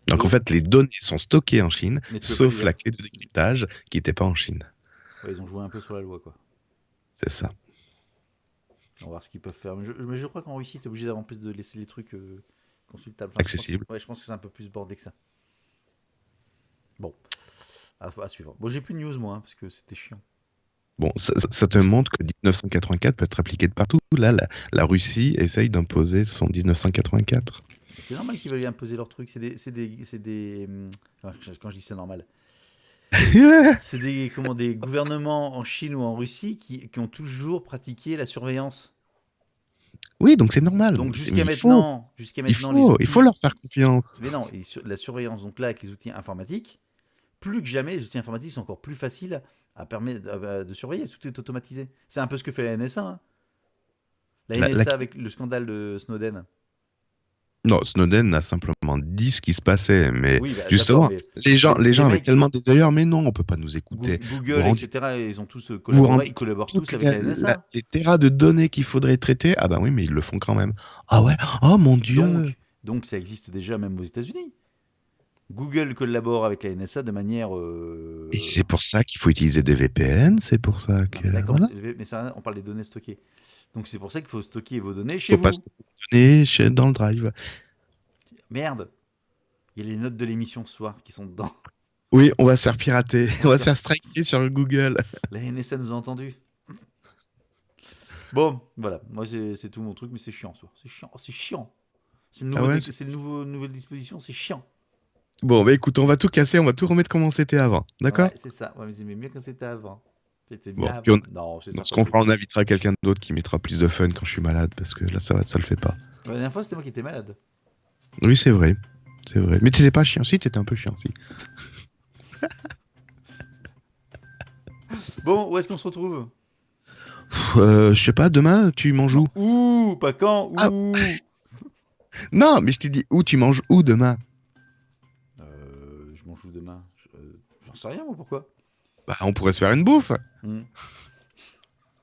Speaker 3: Donc
Speaker 1: Oui.
Speaker 3: en fait, les données sont stockées en Chine,
Speaker 1: Mais tu peux pas
Speaker 3: sauf
Speaker 1: les
Speaker 3: la
Speaker 1: lire.
Speaker 3: clé de décryptage qui n'était pas en Chine.
Speaker 1: Ouais, ils ont joué un peu sur la loi, quoi.
Speaker 3: C'est ça.
Speaker 1: On va voir ce qu'ils peuvent faire. Mais je crois qu'en Russie, tu es obligé en plus de laisser les trucs consultables.
Speaker 3: Accessible.
Speaker 1: Je pense que c'est un peu plus bordé que ça. Bon, à suivre. Bon, j'ai plus de news, moi, hein, parce que c'était chiant.
Speaker 3: Bon, ça te montre que 1984 peut être appliqué de partout. Là, la Russie essaye d'imposer son 1984.
Speaker 1: C'est normal qu'ils veuillent imposer leurs trucs. Quand je dis c'est normal, c'est des gouvernements en Chine ou en Russie qui ont toujours pratiqué la surveillance.
Speaker 3: Oui, donc c'est normal.
Speaker 1: Donc
Speaker 3: Mais
Speaker 1: jusqu'à maintenant,
Speaker 3: il faut leur faire confiance.
Speaker 1: Mais non, la surveillance, donc là avec les outils informatiques, plus que jamais, les outils informatiques sont encore plus faciles à permettre de surveiller. Tout est automatisé. C'est un peu ce que fait la NSA. Hein. La NSA avec le scandale de Snowden.
Speaker 3: Non, Snowden a simplement dit ce qui se passait, mais
Speaker 1: Oui,
Speaker 3: justement,
Speaker 1: mais
Speaker 3: les gens
Speaker 1: les
Speaker 3: avaient
Speaker 1: mecs,
Speaker 3: tellement des d'ailleurs, mais non, on peut pas nous écouter.
Speaker 1: Google,
Speaker 3: Vous
Speaker 1: etc., ils ont tous
Speaker 3: vous
Speaker 1: collaboré,
Speaker 3: rendez
Speaker 1: ils collaborent
Speaker 3: compte
Speaker 1: tous avec la NSA.
Speaker 3: les terras de données qu'il faudrait traiter, ah ben oui, mais ils le font quand même. Ah ouais, oh mon Dieu.
Speaker 1: Donc ça existe déjà même aux États-Unis. Google collabore avec la NSA de manière.
Speaker 3: Et c'est pour ça qu'il faut utiliser des VPN, c'est pour ça
Speaker 1: Non,
Speaker 3: que
Speaker 1: mais d'accord,
Speaker 3: voilà.
Speaker 1: mais ça, on parle des données stockées. Donc c'est pour ça qu'il faut stocker vos données chez
Speaker 3: Faut pas
Speaker 1: vous.
Speaker 3: se donner dans le drive.
Speaker 1: Merde, il y a les notes de l'émission ce soir qui sont dedans.
Speaker 3: Oui, on va se faire pirater, on va se faire striker sur Google.
Speaker 1: La NSA nous a entendus. Bon, voilà, moi c'est tout mon truc, mais c'est chiant, ça. C'est chiant, c'est chiant. C'est le nouvelle disposition, c'est chiant.
Speaker 3: Bon, bah écoute, on va tout casser, on va tout remettre comme c'était avant, d'accord?
Speaker 1: Ouais, c'est ça. Ouais, mais mieux quand c'était avant. C'était
Speaker 3: Bon,
Speaker 1: bien
Speaker 3: puis
Speaker 1: avant. Non, c'est ça.
Speaker 3: ce qu'on fera, on invitera quelqu'un d'autre qui mettra plus de fun quand je suis malade, parce que là, ça le fait pas.
Speaker 1: La dernière fois, c'était moi qui étais malade.
Speaker 3: Oui, c'est vrai. C'est vrai. Mais t'étais pas chiant, si, t'étais un peu chiant, si.
Speaker 1: Bon, où est-ce qu'on se retrouve?
Speaker 3: Je sais pas, demain, tu manges où?
Speaker 1: Ouh, pas quand?
Speaker 3: Ah.
Speaker 1: Ouh.
Speaker 3: Non, mais je t'ai dit où, tu manges où demain?
Speaker 1: Je mange où demain? J'en sais rien, moi, pourquoi?
Speaker 3: Bah, on pourrait se faire une bouffe.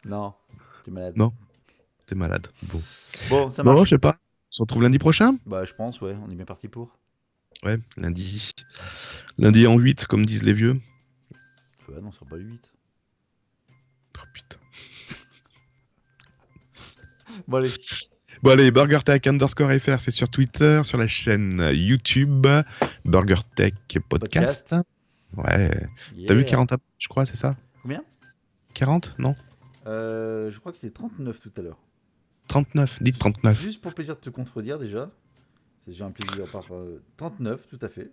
Speaker 1: Non, t'es malade.
Speaker 3: Non, t'es malade.
Speaker 1: Bon, ça
Speaker 3: Bon,
Speaker 1: marche.
Speaker 3: je sais pas. On se retrouve lundi prochain?
Speaker 1: Bah, je pense, ouais, on est bien parti pour.
Speaker 3: Ouais, lundi. Lundi en 8, comme disent les vieux.
Speaker 1: Bah non, ça sera pas le 8.
Speaker 3: Oh putain.
Speaker 1: Bon, allez.
Speaker 3: Bon allez, BurgerTech_FR, c'est sur Twitter, sur la chaîne YouTube BurgerTech Podcast. Ouais.
Speaker 1: Yeah.
Speaker 3: T'as vu 40 abonnés, je crois, c'est ça?
Speaker 1: Combien
Speaker 3: 40? Non?
Speaker 1: Je crois que c'était 39 tout à l'heure.
Speaker 3: 39, dites 39.
Speaker 1: Juste pour le plaisir de te contredire déjà. C'est déjà un plaisir par 39, tout à fait.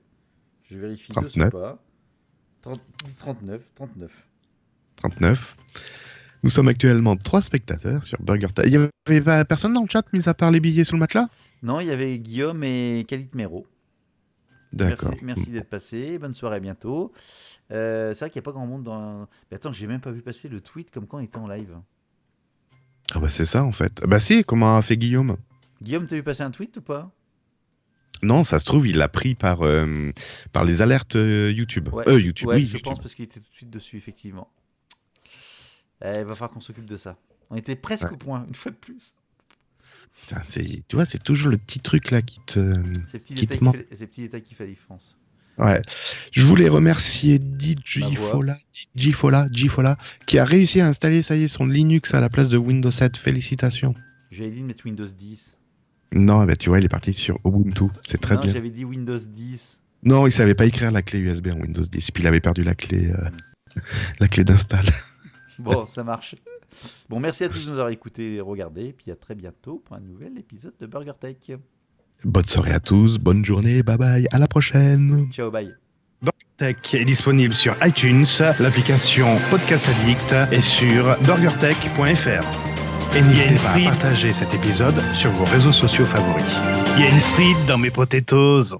Speaker 1: Je vérifie de ce
Speaker 3: 39.
Speaker 1: pas. 39.
Speaker 3: 39. Nous sommes actuellement 3 spectateurs sur Burger Time. Il y avait pas personne dans le chat, mis à part les billets sous le matelas?
Speaker 1: Non, il y avait Guillaume et Khalid Mero.
Speaker 3: D'accord.
Speaker 1: Merci d'être passé. Bonne soirée, à bientôt. C'est vrai qu'il n'y a pas grand monde dans. Mais attends, j'ai même pas vu passer le tweet comme quand on était en live.
Speaker 3: Ah bah c'est ça en fait. Bah si, comment a fait Guillaume?
Speaker 1: Guillaume, t'as vu passer un tweet ou pas?
Speaker 3: Non, ça se trouve, il l'a pris par les alertes YouTube. YouTube,
Speaker 1: ouais,
Speaker 3: oui,
Speaker 1: je
Speaker 3: YouTube.
Speaker 1: pense parce qu'il était tout de suite dessus, effectivement. Il va falloir qu'on s'occupe de ça. On était presque
Speaker 3: Ouais.
Speaker 1: au point, une fois de plus.
Speaker 3: Putain, tu vois, c'est toujours le petit truc là qui te...
Speaker 1: Ces petits
Speaker 3: Qui te
Speaker 1: détails qui font la différence.
Speaker 3: Ouais. Je voulais remercier
Speaker 1: Ma voix.
Speaker 3: Gifola, qui a réussi à installer, ça y est, son Linux à la place de Windows 7. Félicitations.
Speaker 1: J'avais dit de mettre Windows 10.
Speaker 3: Non, bah tu vois, il est parti sur Ubuntu. C'est très
Speaker 1: non,
Speaker 3: bien.
Speaker 1: j'avais dit Windows 10.
Speaker 3: Non, il savait pas écrire la clé USB en Windows 10. Puis il avait perdu la clé d'install.
Speaker 1: Bon, ça marche. Bon, merci à tous de nous avoir écoutés et regardés. Et puis à très bientôt pour un nouvel épisode de Burger Tech.
Speaker 3: Bonne soirée à tous, bonne journée, bye bye, à la prochaine.
Speaker 1: Ciao, bye.
Speaker 2: Tech est disponible sur iTunes, l'application Podcast Addict et sur burgertech.fr. Et n'hésitez pas à partager cet épisode sur vos réseaux sociaux favoris. Il y a une frite dans mes potatoes.